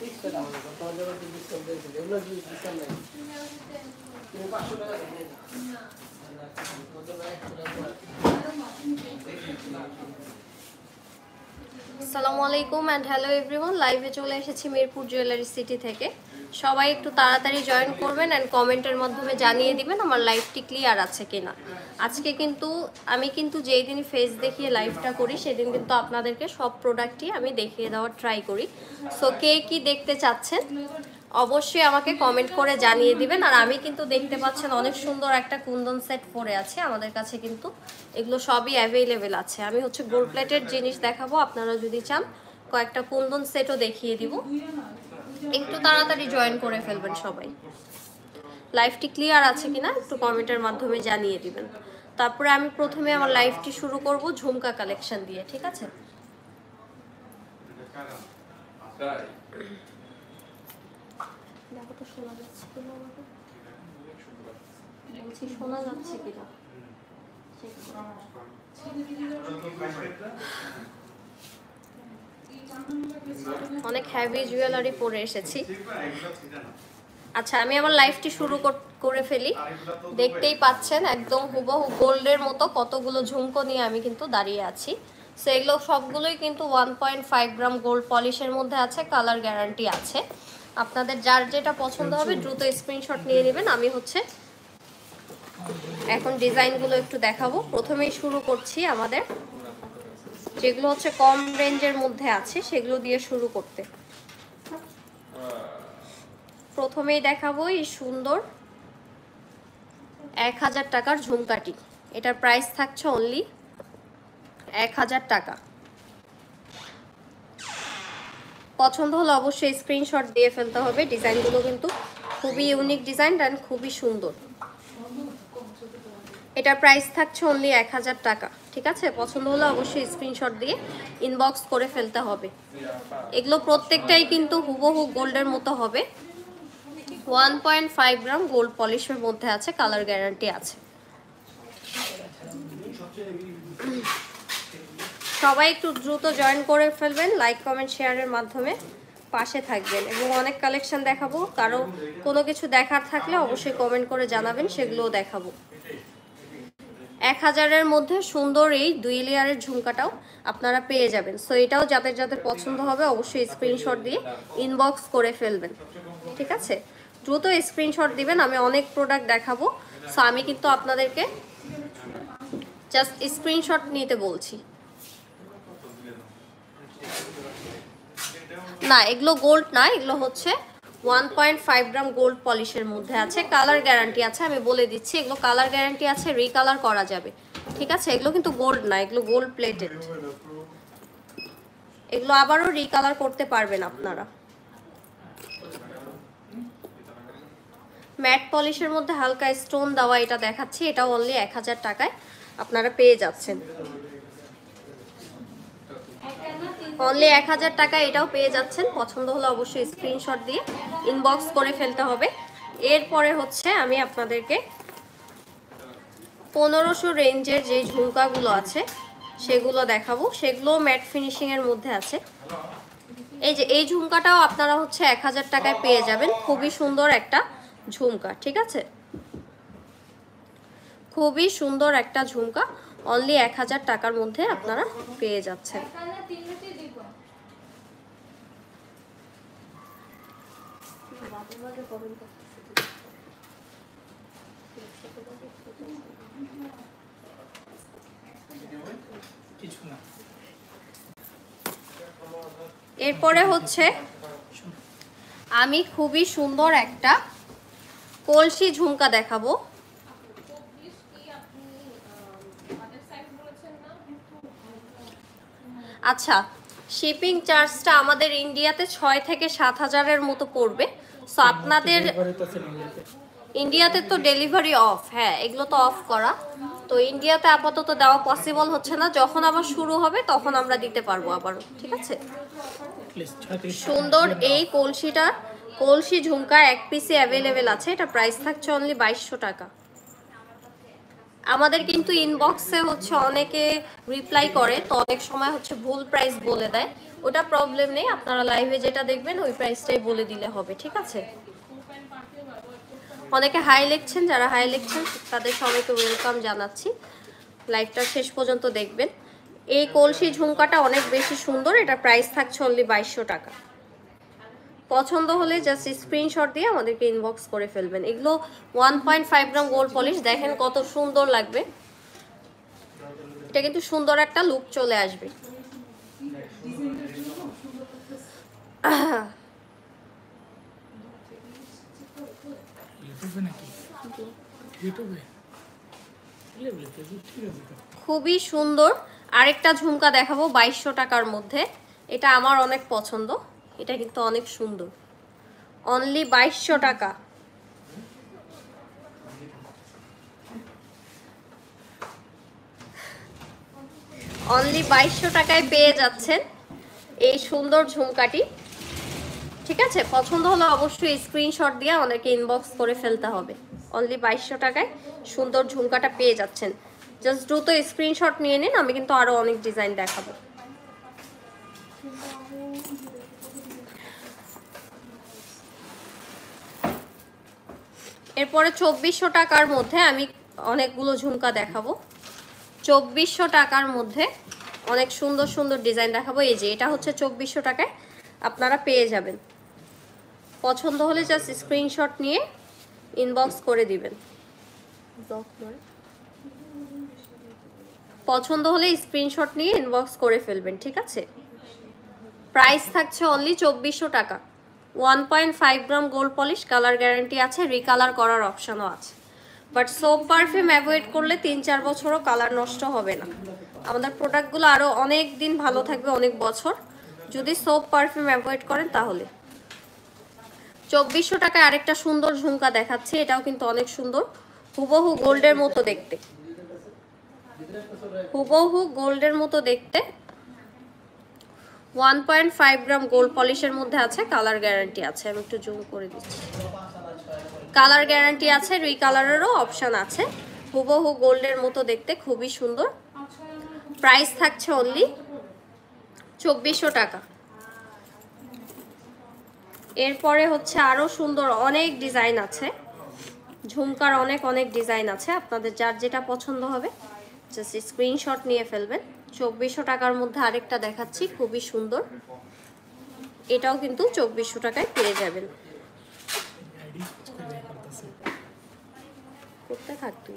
আসসালামু আলাইকুম and hello everyone, লাইভে চলে এসেছি মিরপুর জুয়েলারি সিটি থেকে। সবাই একটু তাড়াতাড়ি জয়েন করবেন এন্ড কমেন্টের মাধ্যমে জানিয়ে দিবেন আমার লাইভটি ক্লিয়ার আছে কিনা। আজকে কিন্তু আমি যেই দিনই ফেস দেখিয়ে লাইভটা করি সেদিন কিন্তু আপনাদেরকে সব প্রোডাক্টই আমি দেখিয়ে দেওয়ার ট্রাই করি। সো কে কি দেখতে চাচ্ছেন অবশ্যই আমাকে কমেন্ট করে জানিয়ে দিবেন। আর আমি কিন্তু দেখতে পাচ্ছেন অনেক সুন্দর একটা কুন্দন সেট পরে আছে আমাদের কাছে, কিন্তু এগুলো সবই অ্যাভেলেবেল আছে। আমি হচ্ছে গোল্ড প্লেটেড জিনিস দেখাবো, আপনারা যদি চান কয়েকটা কুন্দন সেটও দেখিয়ে দিব। একটু তাড়াতাড়ি জয়েন করে ফেলবেন সবাই। লাইভটি ক্লিয়ার আছে কিনা একটু কমেন্টের মাধ্যমে জানিয়ে দিবেন। তারপরে আমি প্রথমে আমার লাইভটি শুরু করব ঝুমকা কালেকশন দিয়ে, ঠিক আছে? দেখো তো শোনা যাচ্ছে কিনা, বলছি শোনা যাচ্ছে কিনা। অনেক হেভি জুয়েলারি পরে এসেছি। আচ্ছা, আমি আমার লাইভটি শুরু করে ফেলি। দেখতেই পাচ্ছেন একদম হুবহু গোল্ডের মতো কতগুলো ঝুমকো নিয়ে আমি কিন্তু দাঁড়িয়ে আছি। সো এগুলো সবগুলোই কিন্তু 1.5 গ্রাম গোল্ড পলিশের মধ্যে আছে, কালার গ্যারান্টি আছে। আপনাদের যার যেটা পছন্দ হবে দ্রুত স্ক্রিনশট নিয়ে নেবেন। আমি হচ্ছে এখন ডিজাইনগুলো একটু দেখাবো। প্রথমেই শুরু করছি আমাদের যেগুলো হচ্ছে কম রেঞ্জের মধ্যে আছে সেগুলো দিয়ে শুরু করতে। প্রথমেই দেখাবো এই সুন্দর 1000 টাকার ঝুমকাটি। এটার প্রাইস থাকছে অনলি 1000 টাকা। পছন্দ হলে অবশ্যই স্ক্রিনশট দিয়ে ফেলতে হবে। ডিজাইনগুলো কিন্তু খুবই ইউনিক ডিজাইন অ্যান্ড খুবই সুন্দর। এটার প্রাইস থাকছে অনলি 1000 টাকা, ঠিক আছে? পছন্দ হলে অবশ্যই স্ক্রিনশট দিয়ে ইনবক্স করে ফেলতে হবে। এগুলো প্রত্যেকটাই কিন্তু হুবহু গোল্ডের মতো হবে। 1.5 গ্রাম গোল্ড পলিশের মধ্যে আছে, কালার গ্যারান্টি আছে। সবাই একটু দ্রুত জয়েন করে ফেলবেন, লাইক কমেন্ট শেয়ারের মাধ্যমে পাশে থাকবেন। এবং অনেক কালেকশন দেখাবো, কারো কোনো কিছু দেখার থাকলে অবশ্যই কমেন্ট করে জানাবেন, সেগুলোও দেখাবো। 1000-এর মধ্যে সুন্দর এই 2 লেয়ারের ঝুমকাটাও আপনারা পেয়ে যাবেন। সো এটাও যাদের যাদের পছন্দ হবে অবশ্যই স্ক্রিনশট দিয়ে ইনবক্স করে ফেলবেন, ঠিক আছে? দ্রুত স্ক্রিনশট দিবেন। আমি অনেক প্রোডাক্ট দেখাবো, সো আমি কিন্তু আপনাদেরকে জাস্ট স্ক্রিনশট নিতে বলছি। না, এগুলো গোল্ড না, এগুলো হচ্ছে 1.5 গ্রাম গোল্ড পলিশের মধ্যে আছে, কালার গ্যারান্টি আছে। আমি বলে দিচ্ছি এগুলো কালার গ্যারান্টি আছে, রিকালার করা যাবে, ঠিক আছে? এগুলো কিন্তু গোল্ড না, এগুলো গোল্ড প্লেটেড। এগুলো আবারও রিকালার করতে পারবেন আপনারা। ম্যাট পলিশের মধ্যে হালকা স্টোন দেওয়া এটা দেখাচ্ছি, এটা অনলি 1000 টাকায় আপনারা পেয়ে যাচ্ছেন। অনলি 1000 টাকায় এটাও পেয়ে যাচ্ছেন। পছন্দ হলে অবশ্যই স্ক্রিনশট দিয়ে ইনবক্স করে ফেলতে হবে। এরপরে হচ্ছে আমি আপনাদেরকে 1500 রেঞ্জের যে ঝুমকাগুলো আছে সেগুলো দেখাবো। সেগুলো ম্যাট ফিনিশিংয়ের মধ্যে আছে। এই যে এই ঝুমকাটাও আপনারা হচ্ছে 1000 টাকায় পেয়ে যাবেন। খুবই সুন্দর একটা ঝুমকা, ঠিক আছে? খুবই সুন্দর একটা ঝুমকা, অনলি 1000 টাকার মধ্যে আপনারা পেয়ে যাচ্ছেন। এরপরে হচ্ছে আমি খুবই সুন্দর একটা কলসি ঝুমকা দেখাবো। আচ্ছা, শিপিং চার্জটা আমাদের ইন্ডিয়াতে 6 থেকে 7000-এর মতো পড়বে। সো আপনাদের ইন্ডিয়াতে তো ডেলিভারি অফ, হ্যাঁ এগুলো তো অফ করা। তো ইন্ডিয়াতে আপাতত দেওয়া পসিবল হচ্ছে না, যখন আবার শুরু হবে তখন আমরা দিতে পারবো আবারও, ঠিক আছে? সুন্দর এই কলসি ঝুমকা এক পিসে অ্যাভেলেবেল আছে। এটা প্রাইস থাকছে অনলি 2200 টাকা। আমাদের কিন্তু ইনবক্সে হচ্ছে অনেকে রিপ্লাই করে, তো অনেক সময় হচ্ছে ভুল প্রাইস বলে দেয়। ওটা প্রবলেম নেই, আপনারা লাইভে যেটা দেখবেন ওই প্রাইসটাই বলে দিলে হবে, ঠিক আছে? অনেকে হাই লিখছেন, যারা হাই লিখছেন তাদের সবাইকে ওয়েলকাম জানাচ্ছি। লাইভটা শেষ পর্যন্ত দেখবেন। এই কলসি ঝুমকাটা অনেক বেশি সুন্দর, এটা প্রাইস থাকছে অনলি 2200 টাকা। পছন্দ হলে জাস্ট স্ক্রিনশট দিয়ে আমাদেরকে ইনবক্স করে ফেলবেন। এগুলো 1.5 গ্রাম গোল্ড পলিশ, দেখেন কত সুন্দর লাগবে। এটা কিন্তু সুন্দর একটা লুক চলে আসবে। খুবই সুন্দর আরেকটা ঝুমকা দেখাবো 2200 টাকার মধ্যে। এটা আমার অনেক পছন্দ, এটা কিন্তু অনেক সুন্দর। অনলি 2200 টাকা। অনলি 2200 টাকায় পেয়ে যাচ্ছেন এই সুন্দর ঝুমকাটি, ঠিক আছে? পছন্দ হলে অবশ্যই স্ক্রিনশট দিয়ে আমাদেরকে ইনবক্স করে ফেলতে হবে। অনলি 2200 টাকায় সুন্দর ঝুমকাটা পেয়ে যাচ্ছেন। জাস্ট দ্রুত স্ক্রিনশট নিয়ে নিন, আমি কিন্তু আরো অনেক ডিজাইন দেখাবো। এরপরে 2400 টাকার মধ্যে আমি অনেকগুলো ঝুমকা দেখাবো। 2400 টাকার মধ্যে অনেক সুন্দর সুন্দর ডিজাইন দেখাবো। এই যে এটা হচ্ছে 2400 টাকায় আপনারা পেয়ে যাবেন। পছন্দ হলে জাস্ট স্ক্রিনশট নিয়ে ইনবক্স করে দিবেন। পছন্দ হলে স্ক্রিনশট নিয়ে ইনবক্স করে ফেলবেন, ঠিক আছে? প্রাইস থাকছে অনলি 2400 টাকা। 1.5 গ্রাম গোল্ড পলিশ, কালার গ্যারান্টি আছে, রিকালার করার অপশনও আছে। বাট সোপ পারফিউম অ্যাভয়েড করলে 3-4 বছরও কালার নষ্ট হবে না। আমাদের প্রোডাক্টগুলো আরও অনেক দিন ভালো থাকবে, অনেক বছর, যদি সোপ পারফিউম অ্যাভয়েড করেন তাহলে। 2400 টাকায় আরেকটা সুন্দর ঝুমকা দেখাচ্ছে, এটাও কিন্তু অনেক সুন্দর, হুবহু গোল্ডের মতো দেখতে, হুবহু গোল্ডের মতো দেখতে। 1.5 গ্রাম গোল্ড পলিশের মধ্যে আছে, কালার গ্যারান্টি আছে। আমি একটু জুম করে দিচ্ছি, কালার গ্যারান্টি আছে, রিকালারেরও অপশন আছে। হুবহু গোল্ডের মতো দেখতে, খুবই সুন্দর। প্রাইস থাকছে অনলি 2400 টাকা। এরপরে হচ্ছে আরো সুন্দর অনেক ডিজাইন আছে, ঝুমকার অনেক অনেক ডিজাইন আছে। আপনাদের যার যেটা পছন্দ হবে জাস্ট স্ক্রিনশট নিয়ে ফেলবেন। 2400 টাকার মধ্যে আরেকটা দেখাচ্ছি, খুবই সুন্দর, এটাও কিন্তু 2400 টাকায় পেয়ে যাবেন। করতে থাকবি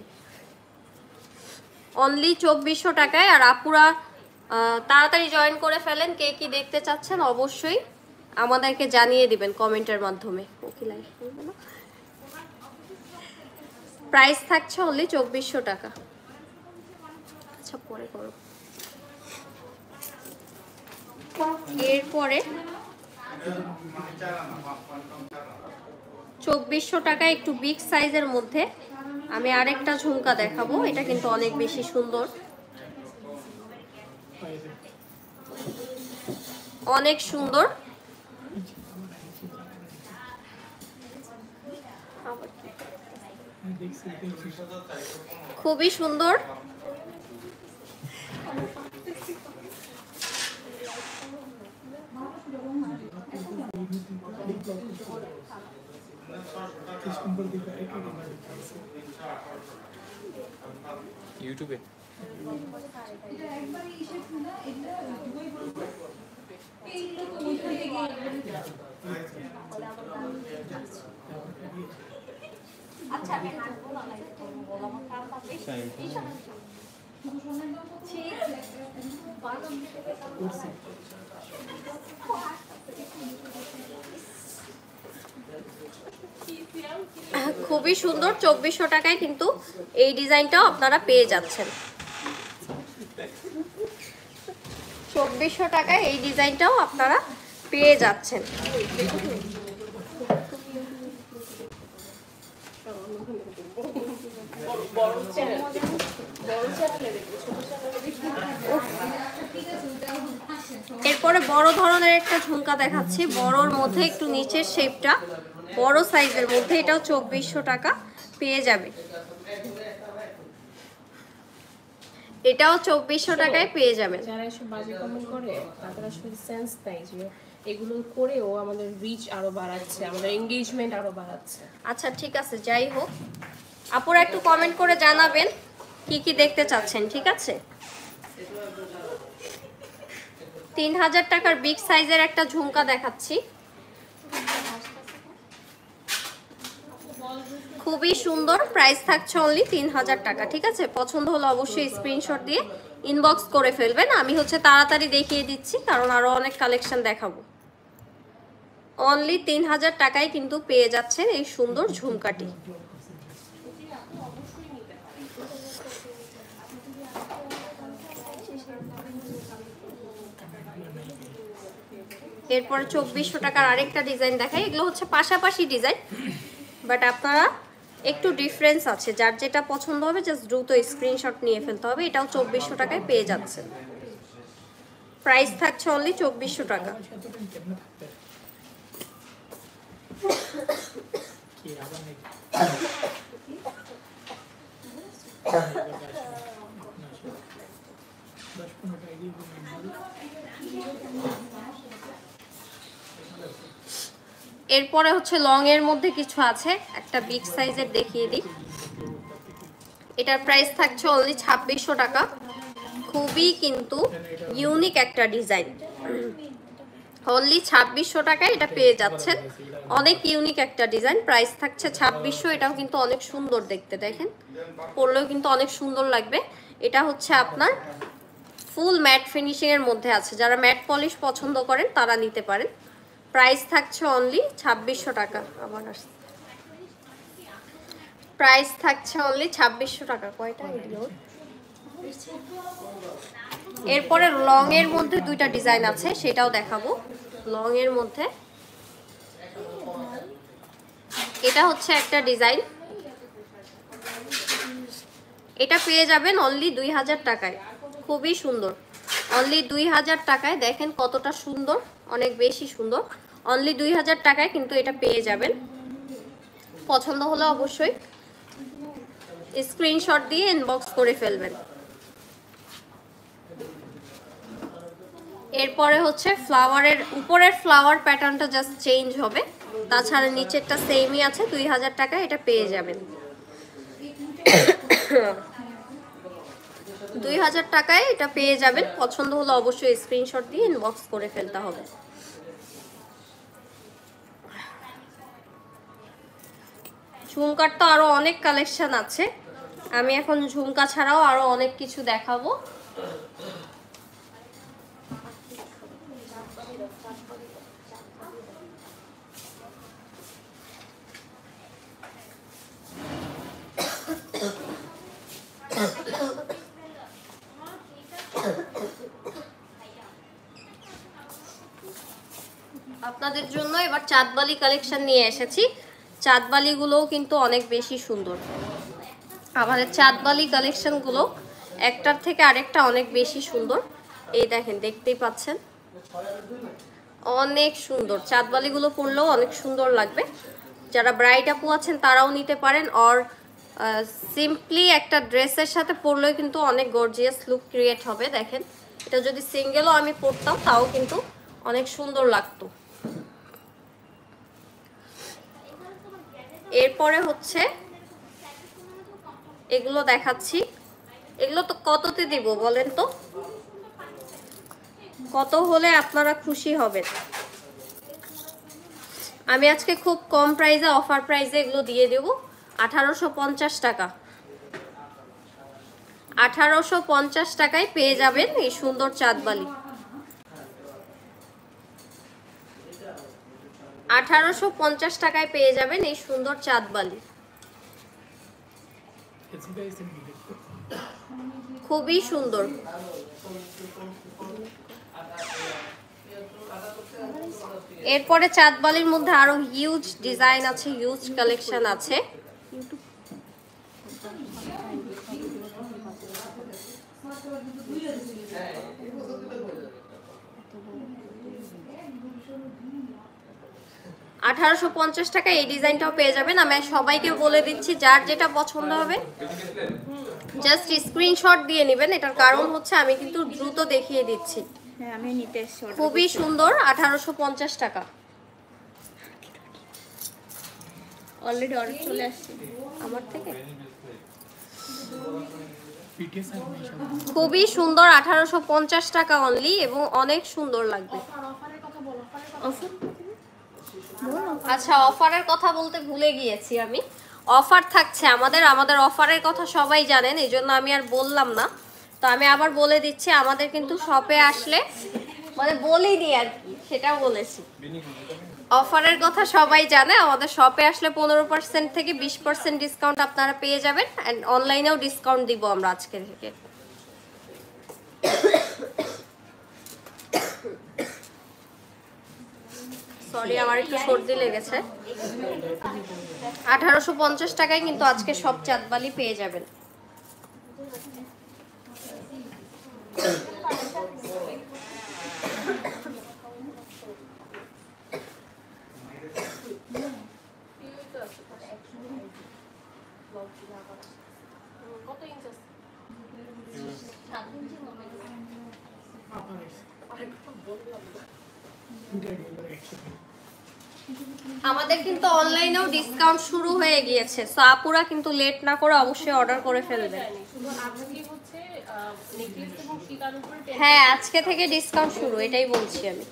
অনলি 2400 টাকায়। আর আপুরা তাড়াতাড়ি জয়েন করে ফেলেন। কে কি দেখতে চাচ্ছেন অবশ্যই আমাদেরকে জানিয়ে দিবেন কমেন্টের মাধ্যমে। ওকে, লাইক করবে না। প্রাইস থাকছে অনলি 2400 টাকা। আচ্ছা, পরে করো। এরপরে 2400 টাকায় একটু বিগ সাইজের মধ্যে আমি আরেকটা ঝুমকা দেখাবো। এটা কিন্তু অনেক বেশি সুন্দর, অনেক সুন্দর। খুবই সুন্দর। ইউটিউবে খুবই সুন্দর। 2400 টাকায় কিন্তু এই ডিজাইনটাও আপনারা পেয়ে যাচ্ছেন। 2400 টাকায় এই ডিজাইনটাও আপনারা পেয়ে যাচ্ছেন। এরপরে বড় ধরনের একটা ঝুমকা দেখাচ্ছি, বড়র মধ্যে একটু নিচের শেপটা বড় সাইজের মধ্যে, এটাও 2400 টাকা পেয়ে যাবে। এটাও 2400 টাকায় পেয়ে যাবেন। যারা এসব বাজে কমেন্ট করে তাদের আসলে সেন্স নাই যে এগুলো করেও আমাদের রিচ আরো বাড়াচ্ছে, আমাদের এনগেজমেন্ট আরো বাড়াচ্ছে। আচ্ছা ঠিক আছে, যাই হোক আপুরা একটু কমেন্ট করে জানাবেন কি কি দেখতে চাচ্ছেন, ঠিক আছে। 3000 টাকার বিগ সাইজের একটা ঝুমকা দেখাচ্ছি, খুবই সুন্দর। প্রাইস থাকছে অনলি 3000 টাকা, ঠিক আছে। পছন্দ হলে অবশ্যই স্ক্রিনশট দিয়ে ইনবক্স করে ফেলবেন। আমি হচ্ছে তাড়াতাড়ি দেখিয়ে দিচ্ছি কারণ আরো অনেক কালেকশন দেখাবো। অনলি 3000 টাকায় কিন্তু পেয়ে যাচ্ছেন এই সুন্দর ঝুমকাটি। এরপরে 2400 টাকার আরেকটা ডিজাইন দেখাই। এগুলো হচ্ছে পাশাপাশি ডিজাইন, বাট আপনারা একটু ডিফারেন্স আছে, যার যেটা পছন্দ হবে জাস্ট দ্রুত স্ক্রিনশট নিয়ে ফেলতে হবে। এটাও 2400 টাকায় পেয়ে যাচ্ছেন। প্রাইস থাকছে অনলি 2400 টাকা। এরপরে হচ্ছে লং এর মধ্যে কিছু আছে, একটা বিগ সাইজের দেখিয়ে দিই। এটার প্রাইস থাকছে অনলি 2600 টাকা। খুবই কিন্তু ইউনিক একটা ডিজাইন, অনলি 2600 টাকায় এটা পেয়ে যাচ্ছেন। অনেক ইউনিক একটা ডিজাইন, প্রাইস থাকছে 2600। এটাও কিন্তু অনেক সুন্দর দেখতে, দেখেন পরলেও কিন্তু অনেক সুন্দর লাগবে। এটা হচ্ছে আপনার ফুল ম্যাট ফিনিশিং এর মধ্যে আছে, যারা ম্যাট পলিশ পছন্দ করেন তারা নিতে পারেন। প্রাইস থাকছে অনলি 2600 টাকা। আবার আসছে, প্রাইস থাকছে অনলি 2600 টাকা। কয়টা এগুলো? এরপরে লং এর মধ্যে দুইটা ডিজাইন আছে, সেটাও দেখাবো। লং এর মধ্যে এটা হচ্ছে একটা ডিজাইন, এটা পেয়ে যাবেন অনলি 2000 টাকায়। খুবই সুন্দর, অনলি 2000 টাকায়। দেখেন কতটা সুন্দর, অনেক বেশি সুন্দর। অনলি 2000 টাকায় কিন্তু এটা পেয়ে যাবেন। পছন্দ হলে অবশ্যই স্ক্রিনশট দিয়ে ইনবক্স করে ফেলবেন। এরপরে হচ্ছে ফ্লাওয়ারের উপরের ফ্লাওয়ার প্যাটার্নটা জাস্ট চেঞ্জ হবে, তাছাড়া নিচেরটা সেমই আছে। 2000 টাকায় এটা পেয়ে যাবেন। 2000 টাকায় এটা পেয়ে যাবেন। পছন্দ হলে অবশ্যই স্ক্রিনশট দিয়ে ইনবক্স করে ফেলতে হবে। ঝুমকার তো আরো অনেক কালেকশন আছে, আমি এখন ঝুমকা ছাড়াও আরো অনেক কিছু দেখাবো। আপনাদের জন্য এবার চাঁদবালি কালেকশন নিয়ে এসেছি। চাঁদবালিগুলোও কিন্তু অনেক বেশি সুন্দর। আমাদের চাঁদবালি কালেকশনগুলো একটার থেকে আরেকটা অনেক বেশি সুন্দর। এই দেখেন, দেখতেই পাচ্ছেন অনেক সুন্দর। চাঁদবালিগুলো পরলেও অনেক সুন্দর লাগবে। যারা ব্রাইড আপু আছেন তারাও নিতে পারেন, আর সিম্পলি একটা ড্রেসের সাথে পরলেও কিন্তু অনেক গর্জিয়াস লুক ক্রিয়েট হবে। দেখেন, এটা যদি সিঙ্গেলও আমি পরতাম তাও কিন্তু অনেক সুন্দর লাগতো। এরপরে হচ্ছে এগুলো দেখাচ্ছি। এগুলো তো কততে দিব বলেন তো, কত হলে আপনারা খুশি হবেন? আমি আজকে খুব কম প্রাইসে, অফার প্রাইসে এগুলো দিয়ে দেব 1850 টাকা। 1850 টাকায় পেয়ে যাবেন এই সুন্দর চাঁদবালি। 1850 টাকায় পেয়ে যাবেন এই সুন্দর চাঁদবালি। খুবই সুন্দর। এরপরে চাঁদবালির মধ্যে আরো হিউজ ডিজাইন আছে, হিউজ কালেকশন আছে। 1850 টাকা এই ডিজাইনটাও পেয়ে যাবেন। আমি সবাইকে বলে দিচ্ছি, যার যেটা পছন্দ হবে জাস্ট স্ক্রিনশট দিয়ে নেবেন। এটার কারণ হচ্ছে আমি কিন্তু দ্রুত দেখিয়ে দিচ্ছি। হ্যাঁ আমি নিতে এসেছি। খুবই সুন্দর, 1850 টাকা। অলরেডি অর্ডার চলে আসছে আমার থেকে। খুবই সুন্দর, 1850 টাকা অনলি, এবং অনেক সুন্দর লাগবে। আচ্ছা, অফারের কথা বলতে ভুলে গিয়েছি আমি। অফার থাকছে আমাদের অফারের কথা সবাই জানেন, এই জন্য আমি আর বললাম না। তো আমি আবার বলে দিচ্ছি, আমাদের কিন্তু শপে আসলে, মানে বলিনি আর কি, সেটা বলেছি। অফারের কথা সবাই জানে, আমাদের শপে আসলে 15% থেকে 20% ডিসকাউন্ট আপনারা পেয়ে যাবেন, অ্যান্ড অনলাইনেও ডিসকাউন্ট দিব আমরা আজকে থেকে। সরি, আমার একটু সর্দি লেগেছে। 1850 টাকায় কিন্তু আজকে সব চাঁদবালি পেয়ে যাবেন। আমাদের কিন্তু অনলাইনেও ডিসকাউন্ট শুরু হয়ে গিয়েছে, সো আপুরা কিন্তু লেট না করে অবশ্যই অর্ডার করে ফেলবেন। হ্যাঁ, আজকে থেকে ডিসকাউন্ট শুরু, এটাই বলছি আমি।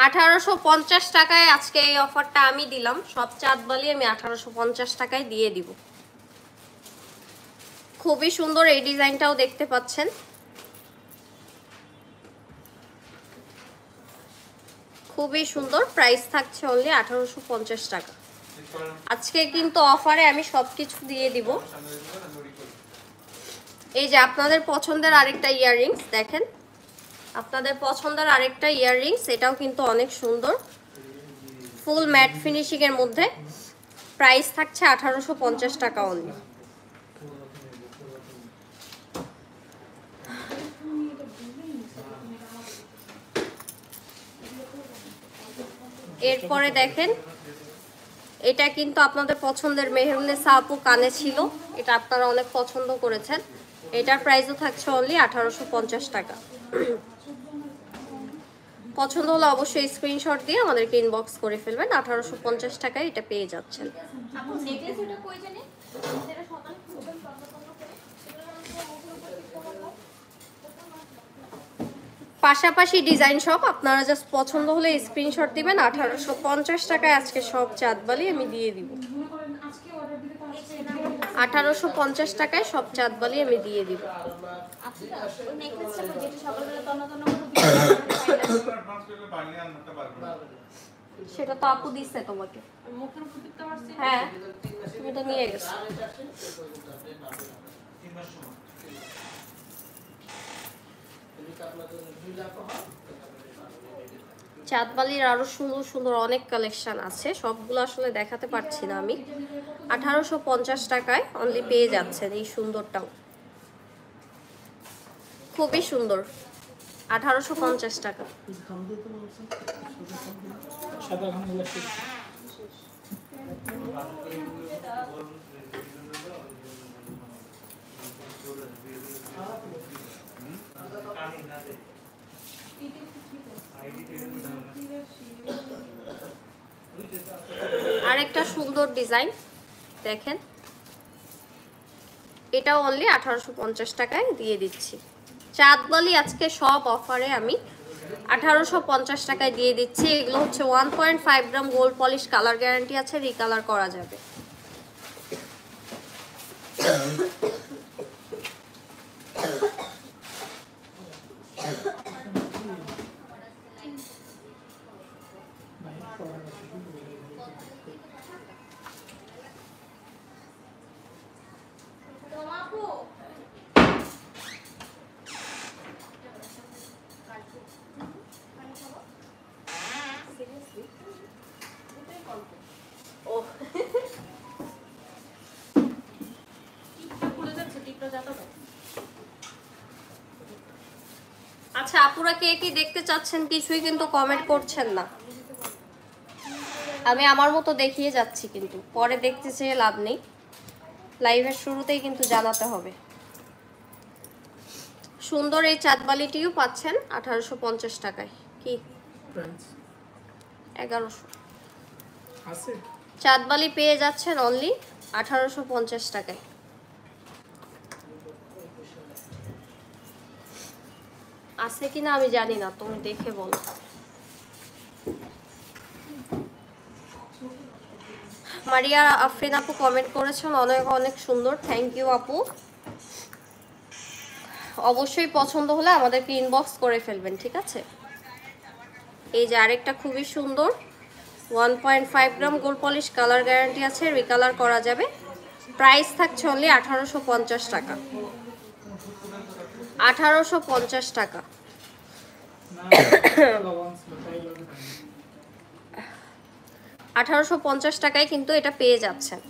1850 টাকায় আজকে এই অফারটা আমি দিলাম। সব চাঁদবালি আমি 1850 টাকায় দিয়ে দিব। খুবই সুন্দর, এই ডিজাইনটাও দেখতে পাচ্ছেন। খুবই সুন্দর, প্রাইস থাকছে অনলি 1850 টাকা। আজকে কিন্তু অফারে আমি সবকিছু দিয়ে দিব। এই যে আপনাদের পছন্দের আরেকটা ইয়াররিংস দেখেন, আপনাদের পছন্দের আরেকটা ইয়াররিংস, এটাও কিন্তু অনেক সুন্দর, ফুল ম্যাট ফিনিশিং এর মধ্যে। প্রাইস থাকছে 1850 টাকা অনলি। এরপরে দেখেন, এটা কিন্তু আপনাদের পছন্দের মেহরুনেসা আপু কানে ছিল, এটা আপনারা অনেক পছন্দ করেছেন। এটার প্রাইসও থাকছে অনলি 1850 টাকা। পছন্দ হলে অবশ্যই স্ক্রিনশট দিয়ে আমাদেরকে ইনবক্স করে ফেলবেন। 1850 টাকায় এটা পেয়ে যাচ্ছেন। পাশাপাশি ডিজাইন সব, আপনারা জাস্ট পছন্দ হলে স্ক্রিনশট দিবেন। 1850 টাকায় আজকে সব চাঁদবালি আমি দিয়ে দিব। 1850 টাকায় সব চাঁদবালি আমি দিয়ে দিব। সেটা তো আপু দিচ্ছে তোমাকে। হ্যাঁ, তুমি তো নিয়ে গেছো। চাঁদবালির আরো সুন্দর সুন্দর অনেক কালেকশন আছে, সবগুলো আসলে দেখাতে পারছি না আমি। 1850 টাকায় অনলি পেয়ে যাচ্ছেন এই সুন্দরটাও, খুবই সুন্দর। 1850 টাকা। আরেকটা সুন্দর ডিজাইন দেখেন, এটাও অনলি 1850 টাকায় দিয়ে দিচ্ছি। চাঁদবালি আজকে সব অফারে আমি 1850 টাকায় দিয়ে দিচ্ছি। এগুলো হচ্ছে 1.5 গ্রাম গোল্ড পলিশ, কালার গ্যারান্টি আছে, রিকালার করা যাবে। আচ্ছা আপুরা কে কি দেখতে চাচ্ছেন কিছুই কিন্তু কমেন্ট করছেন না। আমি আমার মতো দেখিয়ে যাচ্ছি, কিন্তু পরে দেখতে চেয়ে লাভ নেই, লাইভের শুরুতেই কিন্তু জানাতে হবে। সুন্দর এই চাঁদবালিটিও পাচ্ছেন 1850 টাকায়। কি 1100 আছে? চাঁদবালি পেয়ে যাচ্ছেন অনলি 1850 টাকায়। আছে কিনা আমি জানি না, তুমি দেখে বলো। মারিয়া আফরিন আপু কমেন্ট করেছেন অনেক অনেক সুন্দর, থ্যাংক ইউ আপু। অবশ্যই পছন্দ হলে আমাদেরকে ইনবক্স করে ফেলবেন, ঠিক আছে। এই যে আরেকটা খুবই সুন্দর 1.5 গ্রাম গোল্ড পলিশ, কালার গ্যারান্টি আছে, রিকালার করা যাবে। প্রাইস থাকছে অনলি 1850 টাকা। 1850 টাকা। 1850 টাকায় কিন্তু এটা পেয়ে যাচ্ছেন।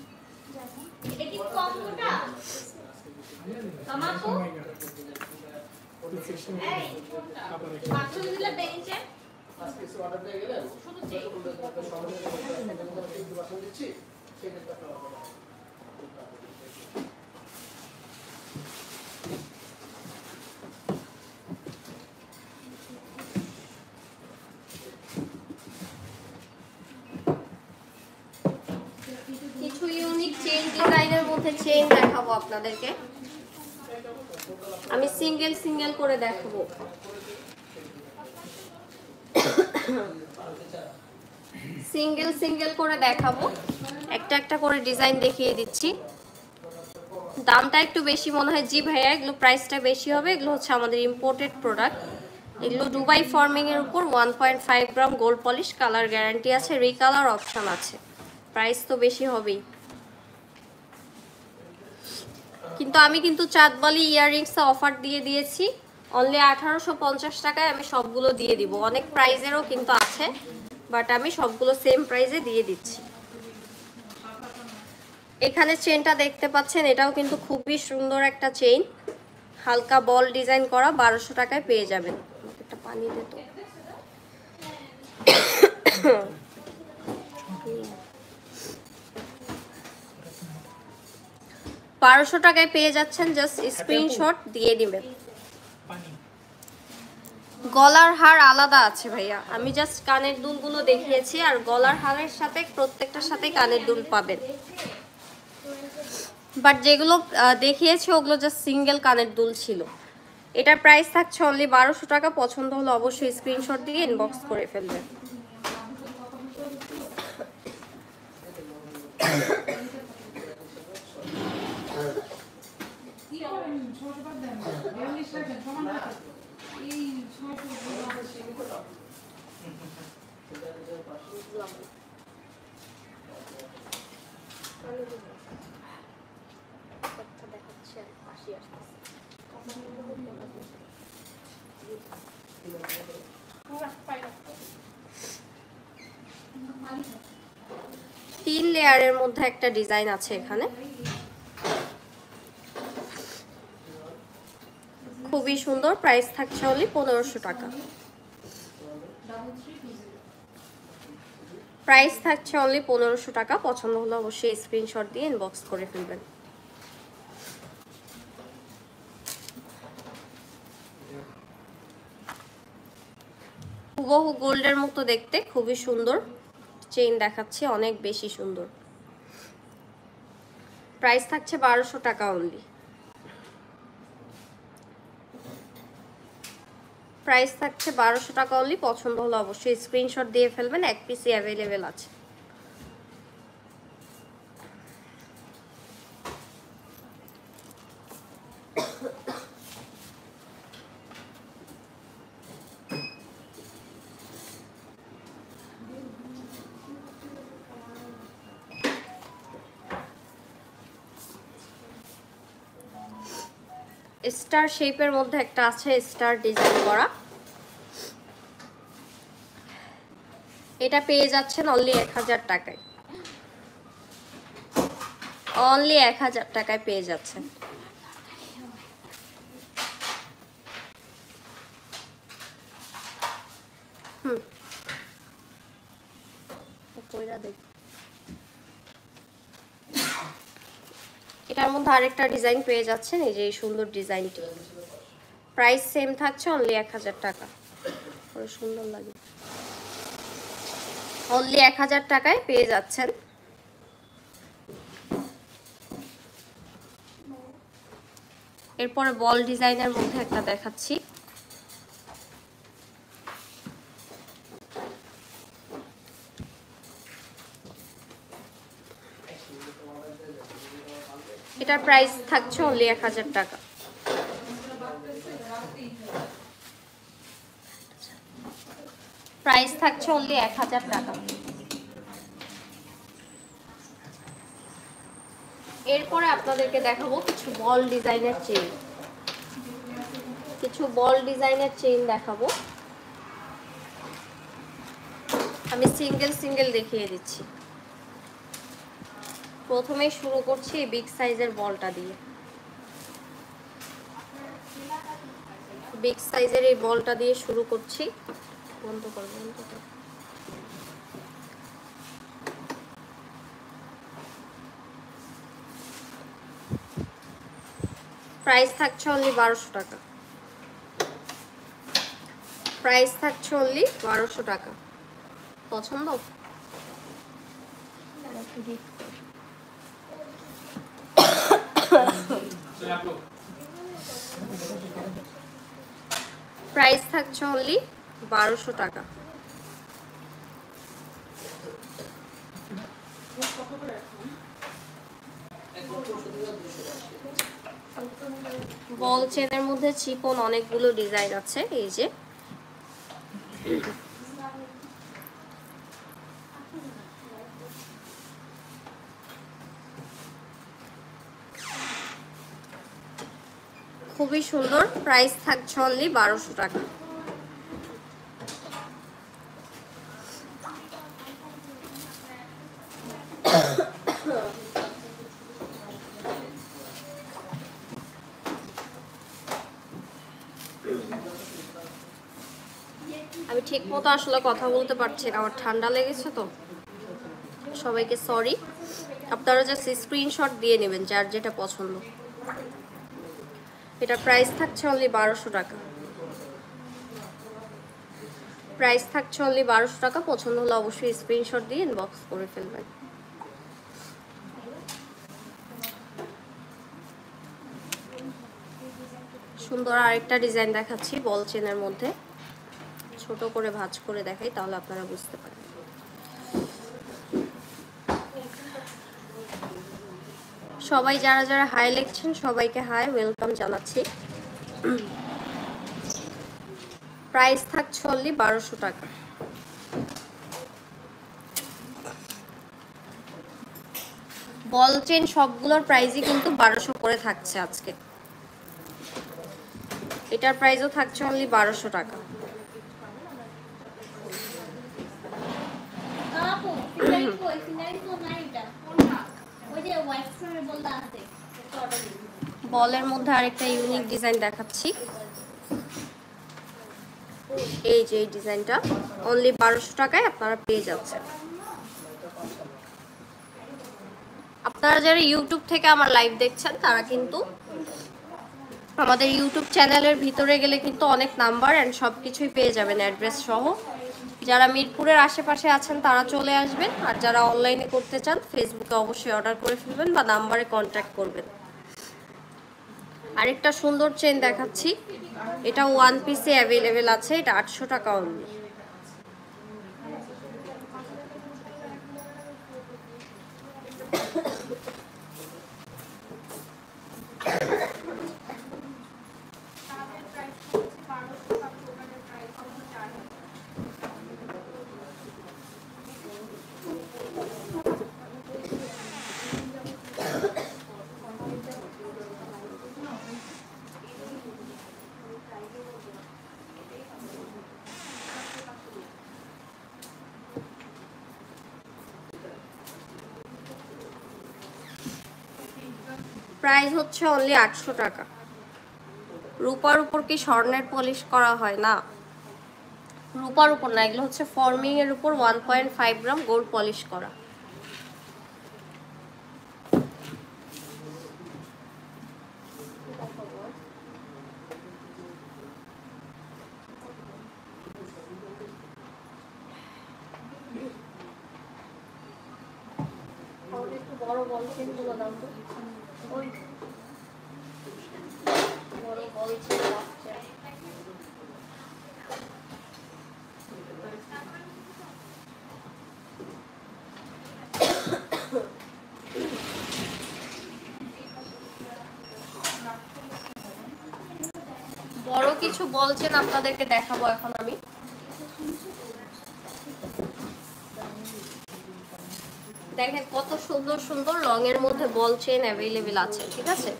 কিছু ইউনিক চেইন ডিজাইনের মধ্যে চেইন দেখাবো আপনাদেরকে, আমি সিঙ্গেল সিঙ্গেল করে দেখাবো। সিঙ্গেল সিঙ্গেল করে দেখাবো, একটা একটা করে ডিজাইন দেখিয়ে দিচ্ছি। দামটা একটু বেশি মনে হয়, জি ভাইয়া এগুলো প্রাইসটা বেশি হবে, এগুলো হচ্ছে আমাদের ইম্পোর্টেড প্রোডাক্ট। এগুলো দুবাই ফর্মিং এর উপর 1.5 গ্রাম গোল্ড পলিশ, কালার গ্যারান্টি আছে, রিকালার অপশন আছে, প্রাইস তো বেশি হবেই। কিন্তু আমি কিন্তু চাঁদবালি ইয়াররিংস অফার দিয়ে দিয়েছি অনলি 1850 টাকায়, আমি সবগুলো দিয়ে দিব। অনেক প্রাইজেরও কিন্তু আছে, বাট আমি সবগুলো সেম প্রাইজে দিয়ে দিচ্ছি। এখানে চেনটা দেখতে পাচ্ছেন, এটাও কিন্তু খুবই সুন্দর একটা চেইন, হালকা বল ডিজাইন করা, 1200 টাকায় পেয়ে যাবেন। একটা পানি দে তো। 1200 টাকায় পেয়ে যাচ্ছেন, জাস্ট স্ক্রিনশট দিয়ে দিবেন। গলার হার আলাদা আছে ভাইয়া, আমি জাস্ট কানের দুলগুলো দেখিয়েছি, আর গলার হারের সাথে প্রত্যেকটার সাথে কানের দুল পাবেন। বাট যেগুলো দেখিয়েছি ওগুলো জাস্ট সিঙ্গেল কানের দুল ছিল। এটার প্রাইস থাকছে অনলি 1200 টাকা। পছন্দ হলে অবশ্যই স্ক্রিনশট দিয়ে ইনবক্স করে ফেলবেন। তিন লেয়ারের মধ্যে একটা ডিজাইন আছে এখানে, খুবই সুন্দর। প্রাইস থাকছে অনলি 1500 টাকা। প্রাইস থাকছে অনলি 1500 টাকা। পছন্দ হলে অবশ্যই স্ক্রিনশট দিয়ে ইনবক্স করে ফেলবেন। হুবহু গোল্ডের মতো দেখতে, খুবই সুন্দর চেইন দেখাচ্ছি, অনেক বেশি সুন্দর। প্রাইস থাকছে 1200 টাকা অনলি। প্রাইস থাকছে 1200 টাকা অনলি। পছন্দ হলে অবশ্যই স্ক্রিনশট দিয়ে ফেলবেন, এক পিসই অ্যাভেলেবেল আছে। স্টার শেপের মধ্যে একটা আছে, স্টার ডিজাইন করা, এটা পেয়ে যাচ্ছেন অনলি 1000 টাকায়। অনলি 1000 টাকায় পেয়ে যাচ্ছেন। কইরা দেখ। এটার মধ্যে আরেকটা ডিজাইন পেয়ে যাচ্ছেন, এই যে এই সুন্দর ডিজাইনটি। প্রাইস সেম থাকছে, অনলি 1000 টাকা। খুব সুন্দর লাগে, অনলি 1000 টাকায় পেয়ে যাচ্ছেন। এরপরে বল ডিজাইনের মধ্যে একটা দেখাচ্ছি। এটার প্রাইস থাকছে অনলি 1000 টাকা। প্রাইস থাকছে অনলি 1000 টাকা। এরপরে আপনাদেরকে দেখাবো কিছু বল ডিজাইনের চেইন। কিছু বল ডিজাইনের চেইন দেখাবো। আমি সিঙ্গেল সিঙ্গেল দেখিয়ে দিচ্ছি। প্রথমে শুরু করছি বিগ সাইজের বলটা দিয়ে। বিগ সাইজের এই বলটা দিয়ে শুরু করছি। বন্ধ কর, বন্ধ কর। প্রাইস থাকছে অনলি 1200 টাকা। প্রাইস থাকছে অনলি 1200 টাকা। পছন্দ? প্রাইস থাকছে অনলি 1200 টাকা। বল চেনের মধ্যে চিকন অনেকগুলো ডিজাইন আছে, এই যে খুবই সুন্দর। প্রাইস থাকছে অনলি 1200 টাকা। আমি ঠিক মতো আসলে কথা বলতে পারছি না, আমার ঠান্ডা লেগেছে তো। সবাইকে সরি। আপনারা জাস্ট স্ক্রিনশট দিয়ে নেবেন যার যেটা পছন্দ। এটা প্রাইস থাকছে অনলি 1200 টাকা। প্রাইস থাকছে অনলি 1200 টাকা। পছন্দ হলে অবশ্যই স্ক্রিনশট দিয়ে ইনবক্স করে ফেলবেন। সুন্দর আরেকটা ডিজাইন দেখাচ্ছি বল চেনের মধ্যে। ছোট করে ভাঁজ করে দেখাই, তাহলে আপনারা বুঝতে পারবেন। সবাই যারা যারা হাই লিখছেন সবাইকে হাই ওয়েলকাম জানাচ্ছি। প্রাইস থাকছে অনলি 1200 টাকা। বল চেন সবগুলোর প্রাইসই কিন্তু 1200 করে থাকছে আজকে। এটার প্রাইসও থাকছে অনলি 1200 টাকা। বলের মধ্যে আরেকটা ইউনিক ডিজাইন দেখাচ্ছি। এই যে এই ডিজাইনটা অনলি 1200 টাকায় আপনারা পেয়ে যাচ্ছেন। আপনারা যারা ইউটিউব থেকে আমার লাইভ দেখছেন তারা কিন্তু আমাদের ইউটিউব চ্যানেলের ভিতরে গেলে কিন্তু অনেক নাম্বার এন্ড সব কিছুই পেয়ে যাবেন অ্যাড্রেস সহ। যারা মিরপুরের আশেপাশে আছেন তারা চলে আসবেন, আর যারা অনলাইনে করতে চান ফেসবুকে অবশ্যই অর্ডার করে ফেলবেন বা নাম্বারে কন্ট্যাক্ট করবেন। আরেকটা সুন্দর চেন দেখাচ্ছি। এটা ওয়ান পিসে অ্যাভেলেবেল আছে। এটা 800 টাকা অনলি। প্রাইস হচ্ছে অনলি 800 টাকা। রূপার উপর কি স্বর্ণের পলিশ করা হয় না? রূপার উপর না, এগুলো হচ্ছে ফর্মিং এর উপর 1.5 গ্রাম গোল্ড পলিশ করা। একটু বড় বল চেন গুলো দাম তো, ওই বড় বল চেন বাচ্চা। বড় কিছু বলছেন আপনাদেরকে দেখাবো এখন আমি। দেখেন কত সুন্দর সুন্দর রং এর মধ্যে বল চেন অ্যাভেলেবেল আছে, ঠিক আছে?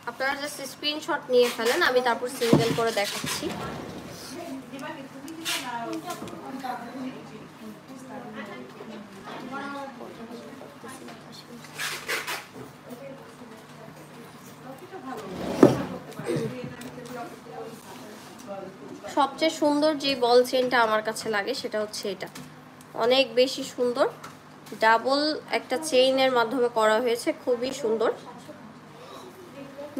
আপনারা জাস্ট স্ক্রিনশট নিয়ে ফেলেন, আমি তারপর সিঙ্গেল করে দেখাচ্ছি। সবচেয়ে সুন্দর যে বল চেনটা আমার কাছে লাগে সেটা হচ্ছে এটা, অনেক বেশি সুন্দর। ডাবল একটা চেইনের মাধ্যমে করা হয়েছে, খুবই সুন্দর।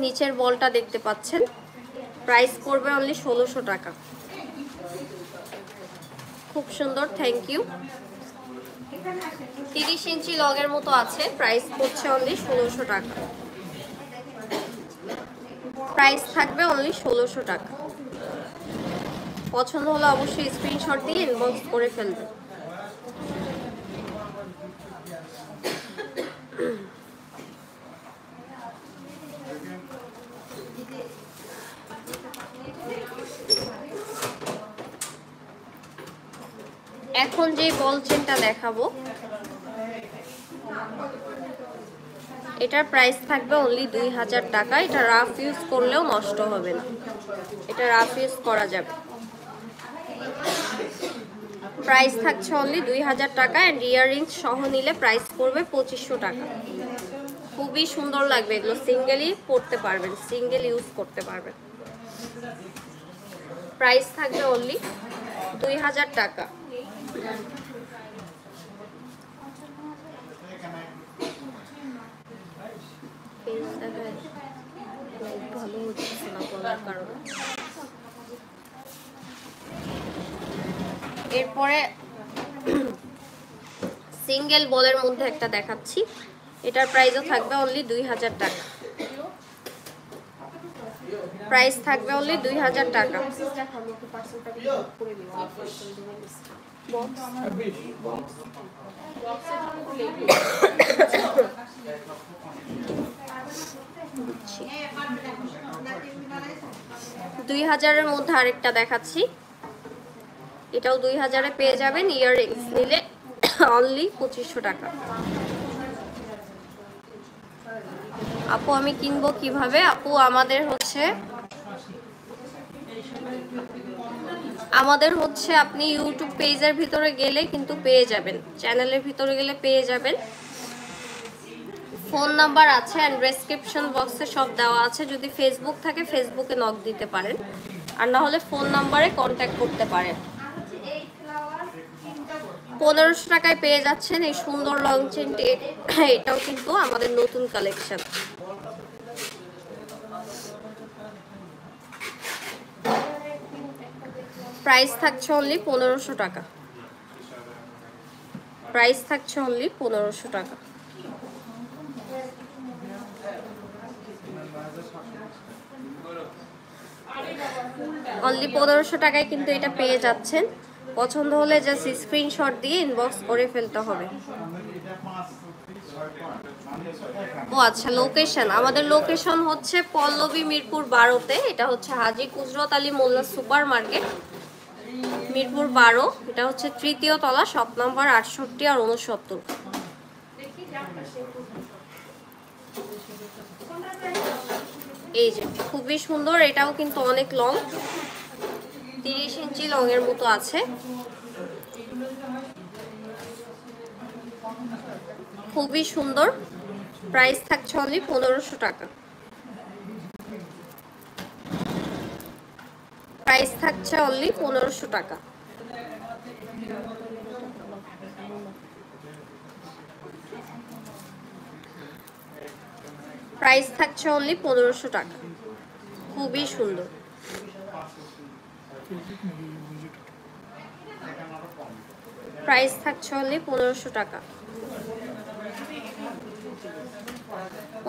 নিচের বলটা দেখতে পাচ্ছেন, প্রাইস পড়বে অনলি 1600 টাকা। খুব সুন্দর, থ্যাংক ইউ। 30 ইঞ্চি লগের মতো আছে, প্রাইস পড়ছে অনলি 1600 টাকা। প্রাইস থাকবে অনলি 1600 টাকা। পছন্দ হলে অবশ্যই স্ক্রিনশট দিয়ে ইনবক্স করে ফেলবেন। এখন যে বল চেনটা দেখাবো এটার প্রাইস থাকবে অনলি 2000 টাকা। এটা রাফ ইউজ করলেও নষ্ট হবে না, এটা রাফ ইউজ করা যাবে। প্রাইস থাকছে অনলি 2000 টাকা এন্ড ইয়াররিংস সহ নিলে প্রাইস পড়বে 2500 টাকা। খুবই সুন্দর লাগবে এগুলো, সিঙ্গেলই পড়তে পারবেন, সিঙ্গেল ইউজ করতে পারবেন। প্রাইস থাকবে অনলি 2000 টাকা। ভালো হচ্ছে না বলার কারণে। এরপরে সিঙ্গেল বলের মধ্যে একটা দেখাচ্ছি, এটার প্রাইসও থাকবে অনলি 2000 টাকা। প্রাইস থাকবে অনলি 2000 টাকা। দুই হাজারের মধ্যে আরেকটা দেখাচ্ছি, এটাও 2000-এ পেয়ে যাবেন। ইয়াররিংস নিলে অনলি 2500 টাকা। আপু আমি কিনবো কিভাবে? আপু আমাদের হচ্ছে আপনি ইউটিউব পেজের ভিতরে গেলে কিন্তু পেয়ে যাবেন, চ্যানেলের ভিতরে গেলে পেয়ে যাবেন। ফোন নাম্বার আছে এন্ড ডেসক্রিপশন বক্সে সব দেওয়া আছে। যদি ফেসবুক থাকে ফেসবুকে নক দিতে পারেন, আর না হলে ফোন নাম্বারে কন্ট্যাক্ট করতে পারেন। 1500 টাকায় পেয়ে যাচ্ছেন এই সুন্দর লং চেনটি। এটাও কিন্তু আমাদের নতুন কালেকশন। প্রাইস থাকছে অনলি 1500 টাকা। প্রাইস থাকছে অনলি 1500 টাকা। অনলি 1500 টাকায় কিন্তু এটা পেয়ে যাচ্ছেন। পছন্দ হলে জাস্ট স্ক্রিনশট দিয়ে ইনবক্স করে ফেলতে হবে। ও আচ্ছা, লোকেশন, আমাদের লোকেশন হচ্ছে পল্লবী মিরপুর 12-তে। এটা হচ্ছে হাজী কুজরত আলী মোল্লা সুপার মার্কেট, মিরপুর 12। এটা হচ্ছে 3য় তলা, শপ নাম্বার 68 আর 69। এই যে খুবই সুন্দর, এটাও কিন্তু অনেক লং, 30 ইঞ্চি লং এর মতো আছে। খুবই সুন্দর। প্রাইস থাকছে অনলি 1500 টাকা। প্রাইস থাকছে অনলি 1500 টাকা। প্রাইস থাকছে অনলি 1500 টাকা। খুবই সুন্দর। প্রাইস থাকছে অনলি 1500 টাকা।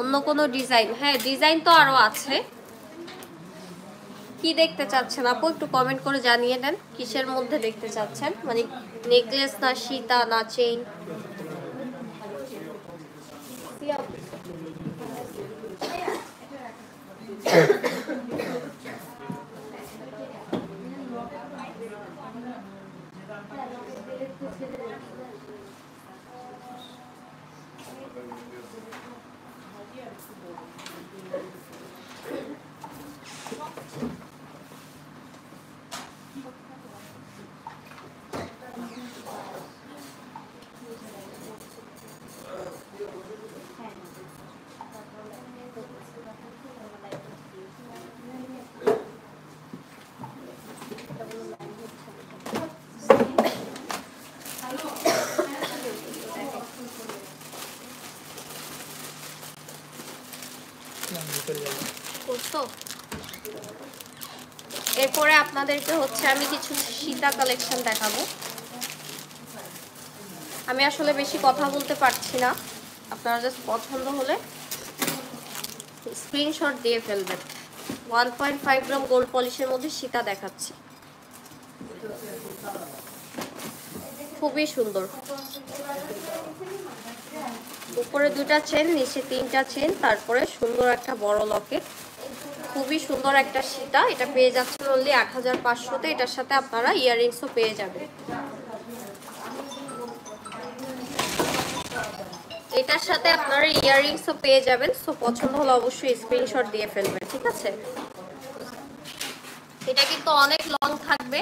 অন্য কোনো ডিজাইন? হ্যাঁ, ডিজাইন তো আরো আছে। কি দেখতে চাচ্ছেন আপু একটু কমেন্ট করে জানিয়ে দেন, কিসের মধ্যে দেখতে চাচ্ছেন, মানে নেকলেস না সীতা না চেইন? এরপরে আপনাদেরকে হচ্ছে আমি কিছু সীতা কালেকশন দেখাবো। আমি আসলে বেশি কথা বলতে পারছি না, আপনারা জাস্ট পছন্দ হলে স্ক্রিনশট দিয়ে ফেলবেন। 1.5 গ্রাম গোল্ড পলিশের মধ্যে সীতা দেখাচ্ছি, খুবই সুন্দর। উপরে 2টা চেন, নিচে 3টা চেন, তারপরে সুন্দর একটা বড় লকেট। খুবই সুন্দর একটা সীতা। এটা পেয়ে যাচ্ছেন অনলি 8500-তে। এটার সাথে আপনারা ইয়াররিংসও পেয়ে যাবেন। এটার সাথে আপনারা ইয়াররিংসও পেয়ে যাবেন। সো পছন্দ হলে অবশ্যই স্ক্রিনশট দিয়ে ফেলবেন, ঠিক আছে? এটা কিন্তু অনেক লং থাকবে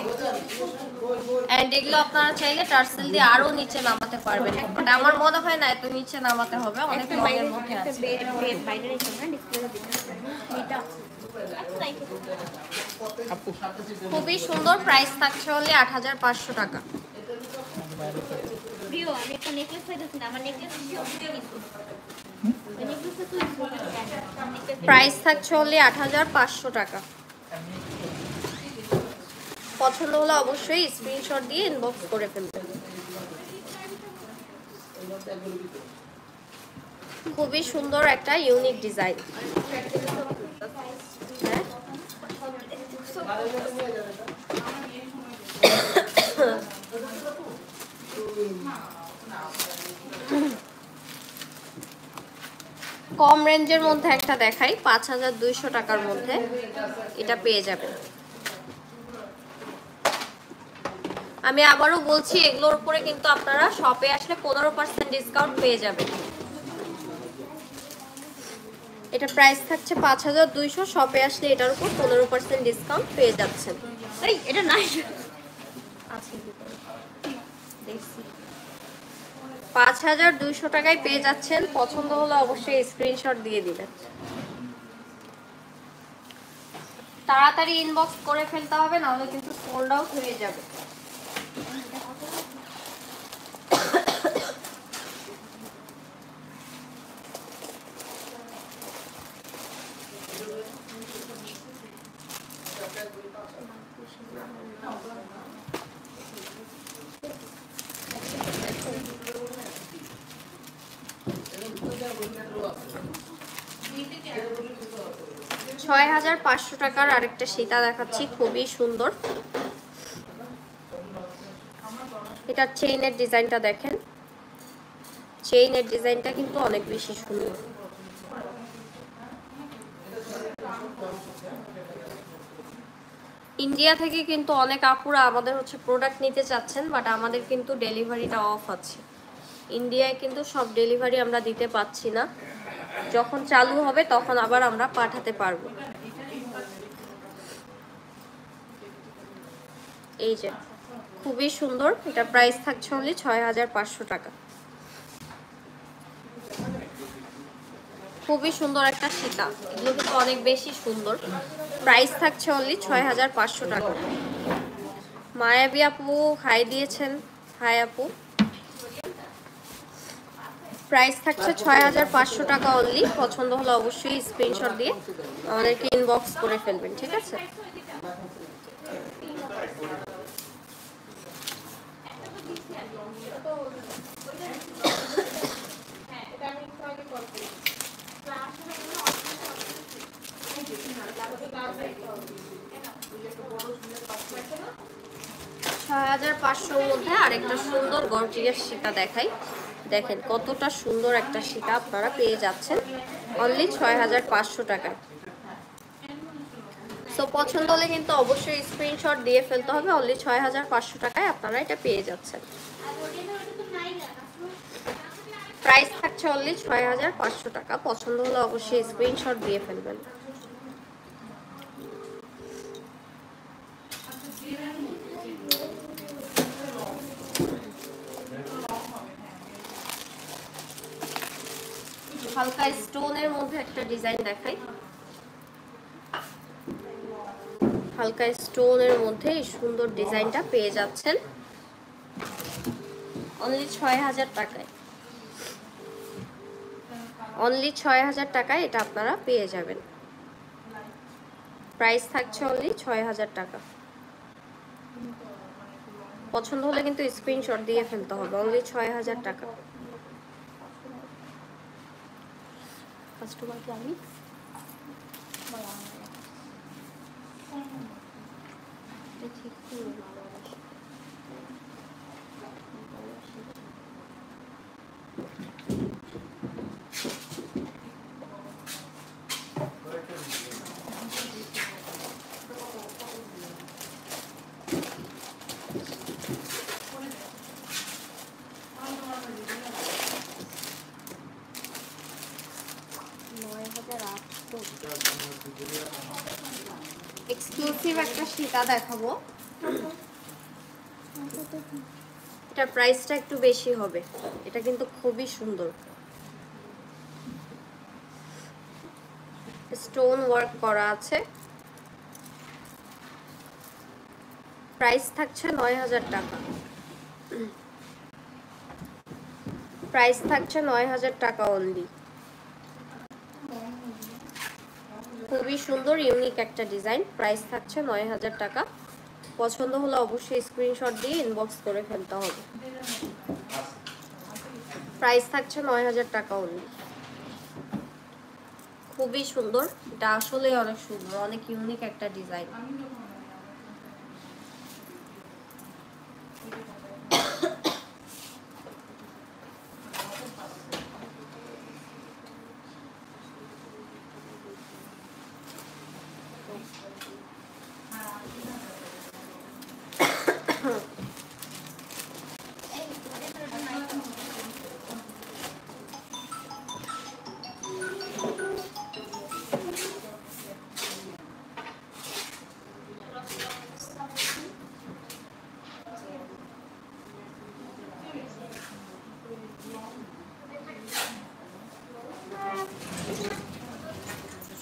এন্ড এগুলো আপনারা চাইলে টার্সেল দিয়ে আরো নিচে নামাতে পারবেন, বাট আমার মনে হয় না এত নিচে নামাতে হবে, অনেক লং এর মধ্যে আছে। খুবই সুন্দর। প্রাইস থাকছে হলে 8500 টাকা। প্রিয় আমি একটা নেকলেস চাইতেছি না, আমার নেকলেস প্রাইস থাকছে হলে 8500 টাকা। পছন্দ হলে অবশ্যই স্ক্রিনশট দিয়ে ইনবক্স করে ফেলবেন। খুবই সুন্দর একটা ইউনিক ডিজাইন। কম রেঞ্জের মধ্যে একটা দেখাই, 5200 টাকার মধ্যে এটা পেয়ে যাবেন। আমি আবারও বলছি, এগুলোর উপরে কিন্তু আপনারা শপে আসলে 15% ডিসকাউন্ট পেয়ে যাবেন। এটা প্রাইস থাকছে 5200, শপে আসলে এটার উপর 15% ডিসকাউন্ট পেয়ে যাচ্ছেন। এই এটা নাই আছে 5200 টাকায় পেয়ে যাচ্ছেন। পছন্দ হলে অবশ্যই স্ক্রিনশট দিয়ে দিবেন। তাড়াতাড়ি ইনবক্স করে ফেলতে হবে, নাহলে কিন্তু সোল্ড আউট হয়ে যাবে। $6500 টাকার আরেকটা সীতা দেখাচ্ছি, খুবই সুন্দর। এটা চেইনের ডিজাইনটা দেখেন, চেইনের ডিজাইনটা কিন্তু অনেক বেশি সুন্দর। ইন্ডিয়া থেকে কিন্তু অনেক আপুরা আমাদের হচ্ছে প্রোডাক্ট নিতে চাচ্ছেন, বাট আমাদের কিন্তু ডেলিভারিটা অফ আছে। ইন্ডিয়ায় কিন্তু সব ডেলিভারি আমরা দিতে পাচ্ছি না, যখন চালু হবে তখন আবার আমরা পাঠাতে পারবো। এই যে খুবই সুন্দর, এটা প্রাইস থাকছে অনলি 6500 টাকা। খুবই সুন্দর একটা সীতা, এগুলো কিন্তু অনেক বেশি সুন্দর। প্রাইস থাকছে অনলি 6500 টাকা। মায়াবী আপু হাই দিয়েছেন, হাই আপু। প্রাইস থাকছে 6500 টাকা অনলি। পছন্দ হলে অবশ্যই স্ক্রিনশট দিয়ে আমাদেরকে ইনবক্স করে ফেলবেন, ঠিক আছে? $6500 মধ্যে আরেকটা সুন্দর গর্জিয়াস সীতা দেখাই। দেখেন কতটা সুন্দর একটা সীতা আপনারা পেয়ে যাচ্ছেন অনলি 6500 টাকায়। সো পছন্দ হলে কিন্তু অবশ্যই স্ক্রিনশট দিয়ে ফেলতে হবে। অনলি 6500 টাকায় আপনারা এটা পেয়ে যাচ্ছেন। প্রাইস থাকছে অনলি 6500 টাকা। পছন্দ হলে অবশ্যই স্ক্রিনশট দিয়ে ফেলবেন। হালকা স্টোনের মধ্যে একটা ডিজাইন দেখাই। হালকা স্টোনের মধ্যে এই সুন্দর ডিজাইনটা পেয়ে যাচ্ছেন অনলি 6000 টাকায়। অনলি 6000 টাকায় এটা আপনারা পেয়ে যাবেন। প্রাইস থাকছে অনলি 6000 টাকা। পছন্দ হলে কিন্তু স্ক্রিনশট দিয়ে ফেলতে হবে। অনলি 6000 টাকা। কাস্টমারকে আমি এক্সক্লুসিভ একটা সীতা দেখাবো। এটার প্রাইসটা একটু বেশি হবে। এটা কিন্তু খুবই সুন্দর, স্টোন ওয়ার্ক করা আছে। প্রাইস থাকছে 9000 টাকা। প্রাইস থাকছে 9000 টাকা অনলি। খুবই সুন্দর ইউনিক একটা ডিজাইন। প্রাইস থাকছে 9000 টাকা। পছন্দ হলে অবশ্যই স্ক্রিনশট দিয়ে ইনবক্স করে ফেলতে হবে। প্রাইস থাকছে 9000 টাকা অনলি। খুবই সুন্দর, এটা আসলে অনেক সুন্দর, অনেক ইউনিক একটা ডিজাইন।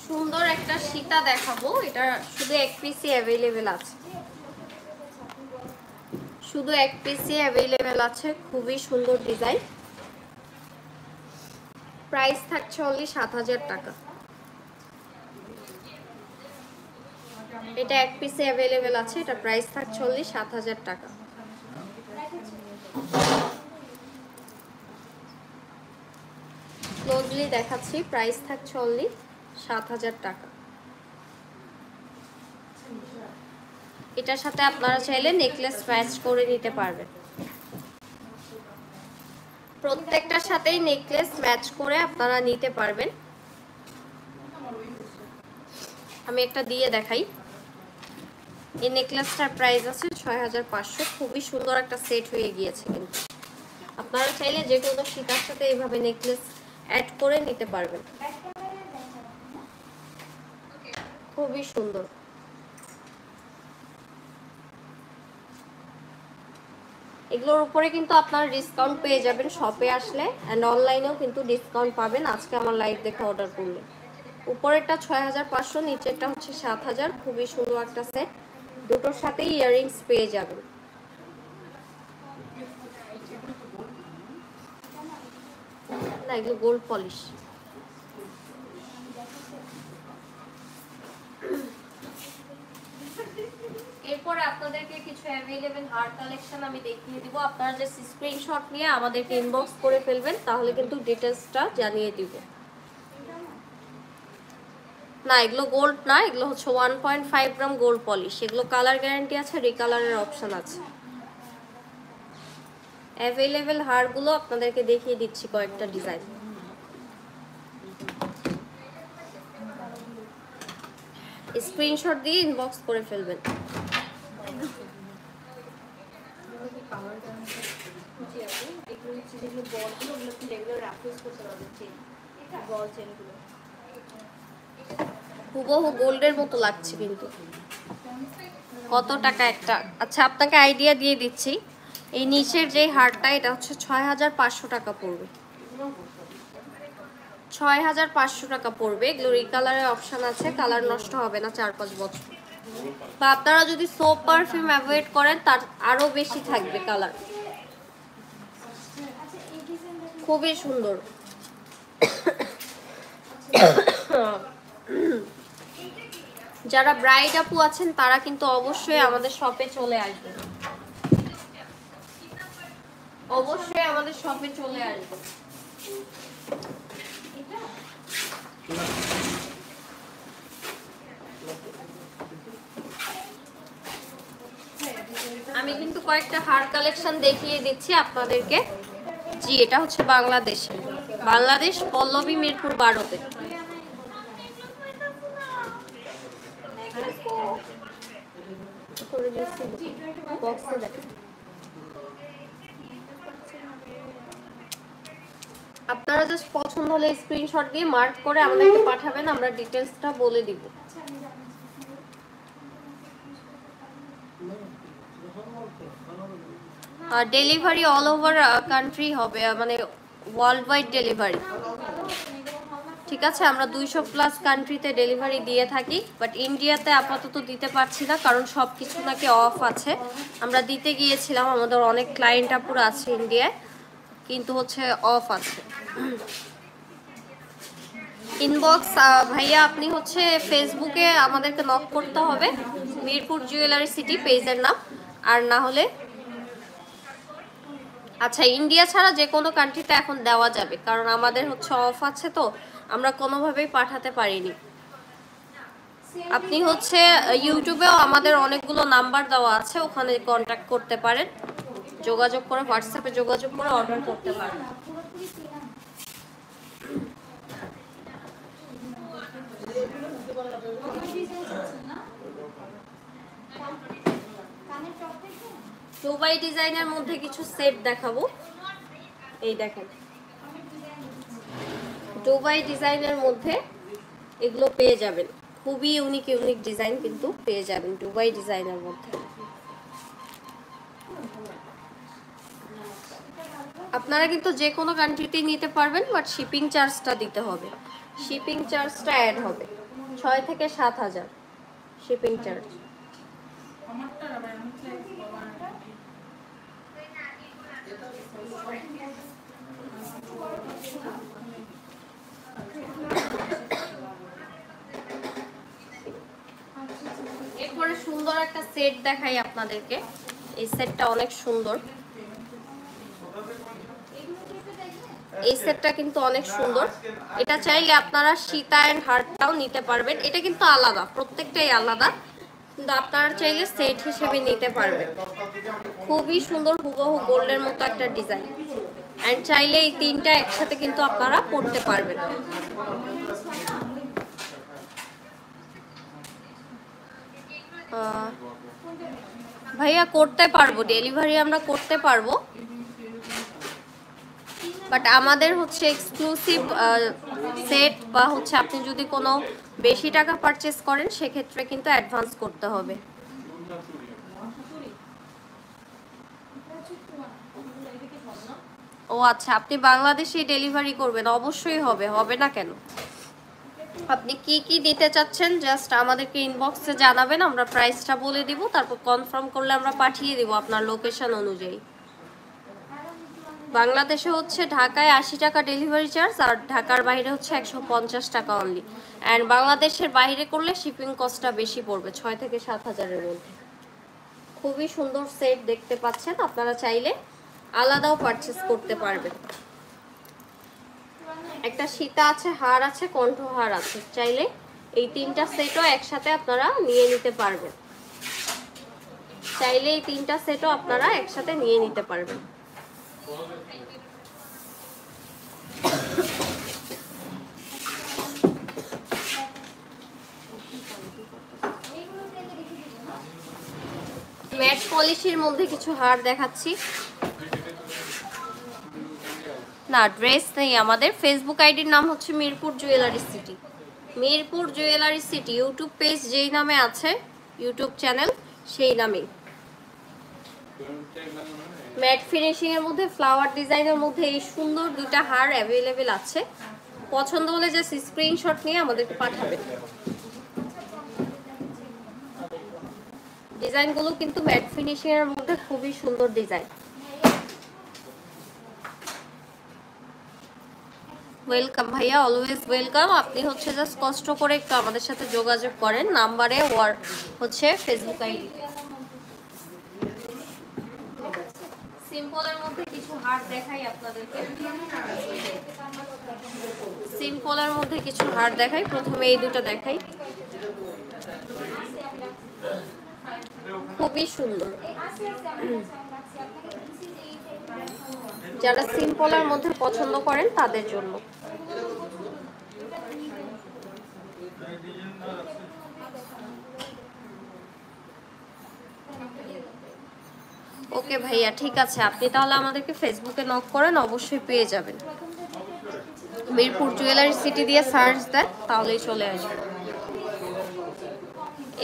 সুন্দর একটা সীতা দেখাবো। এটা শুধু এক পিসই অ্যাভেলেবেল আছে, শুধু এক পিসই অ্যাভেলেবেল আছে। খুবই সুন্দর ডিজাইন। প্রাইস থাকছে অনলি 7000 টাকা। এটা এক পিসে অ্যাভেলেবেল আছে। এটা প্রাইস থাকছে অনলি 7000 টাকা। ক্লোজলি দেখাচ্ছি, প্রাইস থাকছে অনলি 7000 টাকা। এটার সাথে আপনারা চাইলে নেকলেস ম্যাচ করে নিতে পারবেন। প্রত্যেকটার সাথেই নেকলেস ম্যাচ করে আপনারা নিতে পারবেন। আমি একটা দিয়ে দেখাই। এই নেকলেসটার প্রাইস আছে 6500। খুবই সুন্দর একটা সেট হয়ে গিয়েছে। কিন্তু আপনারা চাইলে যে কোনো সীতার সাথে এইভাবে নেকলেস অ্যাড করে নিতে পারবেন। খুবই সুন্দর। এগুলোর উপরে কিন্তু আপনারা ডিসকাউন্ট পেয়ে যাবেন শপে আসলে, অ্যান্ড অনলাইনেও কিন্তু ডিসকাউন্ট পাবেন আজকে আমার লাইভ দেখে অর্ডার করলে। উপরেরটা 6500, নিচেরটা হচ্ছে 7000। খুবই সুন্দর একটা সেট, দুটোর সাথেই ইয়াররিংস পেয়ে যাবেন। না, এগুলো গোল্ড পলিশ। এরপরে আপনাদেরকে কিছু অ্যাভেলেবেল হার কালেকশন আমি দেখিয়ে দিব। আপনারা যে স্ক্রিনশট নিয়ে আমাদেরকে ইনবক্স করে ফেলবেন, তাহলে কিন্তু ডিটেলসটা জানিয়ে দিব। না, এগুলো গোল্ড না, এগুলো হচ্ছে 1.5 গ্রাম গোল্ড পলিশ। এগুলো কালার গ্যারান্টি আছে, রিকালারের অপশন আছে। অ্যাভেলেবেল হারগুলো আপনাদেরকে দেখিয়ে দিচ্ছি কয়েকটা ডিজাইন। স্ক্রিনশট দিয়ে ইনবক্স করে ফেলবেন। হুবহু গোল্ডের মতো লাগছে কিন্তু। কত টাকা একটা? আচ্ছা, আপনাকে আইডিয়া দিয়ে দিচ্ছি। এই নিচের যে হারটা, এটা হচ্ছে 6500 টাকা পড়বে। 6500 টাকা পড়বে। এগুলো রিকালারের অপশন আছে, কালার নষ্ট হবে না 4-5 বছর। বা আপনারা যদি সোপ পারফিউম অ্যাভয়েড করেন, তার আরো বেশি থাকবে কালার। খুবই সুন্দর। যারা ব্রাইড আপু আছেন তারা কিন্তু অবশ্যই আমাদের শপে চলে আসবেন, অবশ্যই আমাদের শপে চলে আসবেন। আমি কিন্তু কয়েকটা হার কালেকশন দেখিয়ে দিচ্ছি আপনাদেরকে। জি, এটা হচ্ছে বাংলাদেশে, বাংলাদেশ পল্লবী মিরপুর 12-তে। আপনারা জাস্ট পছন্দ হলে স্ক্রিনশট দিয়ে মার্ক করে আমাদেরকে পাঠাবেন, আমরা ডিটেইলসটা বলে দিব। ডেলিভারি অল ওভার কান্ট্রি হবে, মানে ওয়ার্ল্ড ওয়াইড ডেলিভারি। ঠিক আছে, আমরা 200+ কান্ট্রিতে ডেলিভারি দিয়ে থাকি, বাট ইন্ডিয়াতে আপাতত দিতে পারছি না, কারণ সব কিছু নাকি অফ আছে। আমরা দিতে গিয়েছিলাম, আমাদের অনেক ক্লায়েন্ট আপুরা আছে ইন্ডিয়ায়, কিন্তু হচ্ছে অফ আছে। ইনবক্স ভাইয়া, আপনি হচ্ছে ফেসবুকে আমাদেরকে নক করতে হবে, মিরপুর জুয়েলারি সিটি পেজের নাম। আর না হলে আচ্ছা, ইন্ডিয়া ছাড়া যে কোনো কান্ট্রিতে এখন দেওয়া যাবে, কারণ আমাদের হচ্ছে অফ আছে, তো আমরা কোনোভাবেই পাঠাতে পারিনি। আপনি হচ্ছে ইউটিউবেও আমাদের অনেকগুলো নাম্বার দেওয়া আছে, ওখানে কন্ট্যাক্ট করতে পারেন, যোগাযোগ করে, হোয়াটসঅ্যাপে যোগাযোগ করে অর্ডার করতে পারেন। দুবাই ডিজাইনের মধ্যে কিছু সেট দেখাবো। এই দেখেন, দুবাই ডিজাইনের মধ্যে এগুলো পেয়ে যাবেন। খুবই ইউনিক ইউনিক ডিজাইন কিন্তু পেয়ে যাবেন দুবাই ডিজাইনের মধ্যে। আপনারা কিন্তু যে কোনো কান্ট্রিতেই নিতে পারবেন, বাট শিপিং চার্জটা দিতে হবে, শিপিং চার্জটা অ্যাড হবে। 6 থেকে 7000 শিপিং চার্জ। এরপরে সুন্দর একটা সেট দেখাই আপনাদেরকে। এই সেটটা অনেক সুন্দর, এই সেটটা কিন্তু অনেক সুন্দর। এটা চাইলে আপনারা সীতা এন্ড হার্টটাও নিতে পারবেন। এটা কিন্তু আলাদা, প্রত্যেকটাই আলাদা, কিন্তু আপনারা চাইলে সেট হিসেবে নিতে পারবেন। খুবই সুন্দর, হুবহু গোল্ডের মতো একটা ডিজাইন। এন্ড চাইলে এই তিনটা একসাথে কিন্তু আপনারা পরতে পারবেন। ভাইয়া করতে পারবো, ডেলিভারি আমরা করতে পারবো, বাট আমাদের হচ্ছে এক্সক্লুসিভ সেট বা হচ্ছে আপনি যদি কোনো বেশি টাকা পারচেস করেন সেক্ষেত্রে কিন্তু অ্যাডভান্স করতে হবে। ও আচ্ছা, আপনি বাংলাদেশে ডেলিভারি করবেন? অবশ্যই হবে, হবে না কেন। আপনি কি কি দিতে চাচ্ছেন জাস্ট আমাদেরকে ইনবক্সে জানাবেন, আমরা প্রাইসটা বলে দিব, তারপর কনফার্ম করলে আমরা পাঠিয়ে দিব আপনার লোকেশন অনুযায়ী। বাংলাদেশে হচ্ছে ঢাকায় 80 টাকা ডেলিভারি চার্জ, আর ঢাকার বাইরে হচ্ছে 150 টাকা অনলি। অ্যান্ড বাংলাদেশের বাইরে করলে শিপিং কস্টটা বেশি পড়বে, 6 থেকে 7 হাজারের মধ্যে। খুবই সুন্দর সেট দেখতে পাচ্ছেন, আপনারা চাইলে আলাদাও পারচেস করতে পারবেন। একটা সীতা আছে, হার আছে, কণ্ঠহার আছে, চাইলে এই 3টা সেটও একসাথে আপনারা নিয়ে নিতে পারবেন। চাইলে এই 3টা সেটও আপনারা একসাথে নিয়ে নিতে পারবেন। ম্যাট পলিশের মধ্যে কিছু হার দেখাচ্ছি। না, ড্রেস নেই আমাদের। ফেসবুক আইডির নাম হচ্ছে Mirpur jewellery city. Mirpur jewellery city YouTube page যেই নামে আছে, ইউটিউব চ্যানেল সেই নামেই। ম্যাট ফিনিশিং এর মধ্যে ফ্লাওয়ার ডিজাইনের মধ্যে এই সুন্দর দুইটা হার অ্যাভেলেবেল আছে। পছন্দ হলে জাস্ট স্ক্রিনশট নিয়ে আমাদেরকে পাঠাবেন। ডিজাইনগুলো কিন্তু ম্যাট ফিনিশিং এর মধ্যে খুবই সুন্দর ডিজাইন। ওয়েলকাম ভাইয়া, অলওয়েজ ওয়েলকাম। আপনি হচ্ছে জাস্ট কষ্ট করে একটু আমাদের সাথে যোগাযোগ করেন নাম্বারে ওর হচ্ছে ফেসবুক আইডি। সিম্পলের মধ্যে কিছু হার দেখাই আপনাদেরকে। সিম্পলের মধ্যে কিছু হার দেখাই, প্রথমে এই দুটো দেখাই। খুবই সুন্দর। যারা সিম্পলের মধ্যে পছন্দ করেন তাদের জন্য। ওকে ভাইয়া, ঠিক আছে, আপনি তাহলে আমাদেরকে ফেসবুকে নক করেন, অবশ্যই পেয়ে যাবেন। মিরপুর জুয়েলারি সিটি দিয়ে সার্চ দেন, তাহলেই চলে আসবে।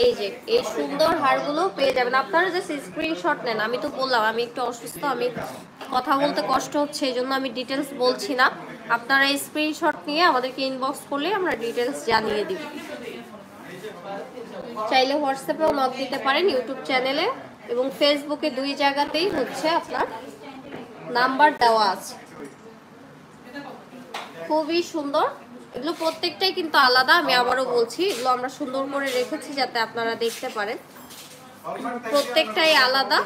এই যে এই সুন্দর হারগুলো পেয়ে যাবেন। আপনারা জাস্ট স্ক্রিনশট নেন। আমি তো বললাম আমি একটু অসুস্থ, আমি কথা বলতে কষ্ট হচ্ছে, এই জন্য আমি ডিটেলস বলছি না। আপনারা এই স্ক্রিনশট নিয়ে আমাদেরকে ইনবক্স করলে আমরা ডিটেলস জানিয়ে দিব। চাইলে হোয়াটসঅ্যাপেও নক দিতে পারেন, ইউটিউব চ্যানেলে এবং ফেসবুকে, দুই জায়গাতেই হচ্ছে আপনার নাম্বার দেওয়া আছে। খুবই সুন্দর, এগুলো প্রত্যেকটাই কিন্তু আলাদা। আমি আবারও বলছি, এগুলো আমরা সুন্দর করে রেখেছি যাতে আপনারা দেখতে পারেন। প্রত্যেকটাই আলাদা,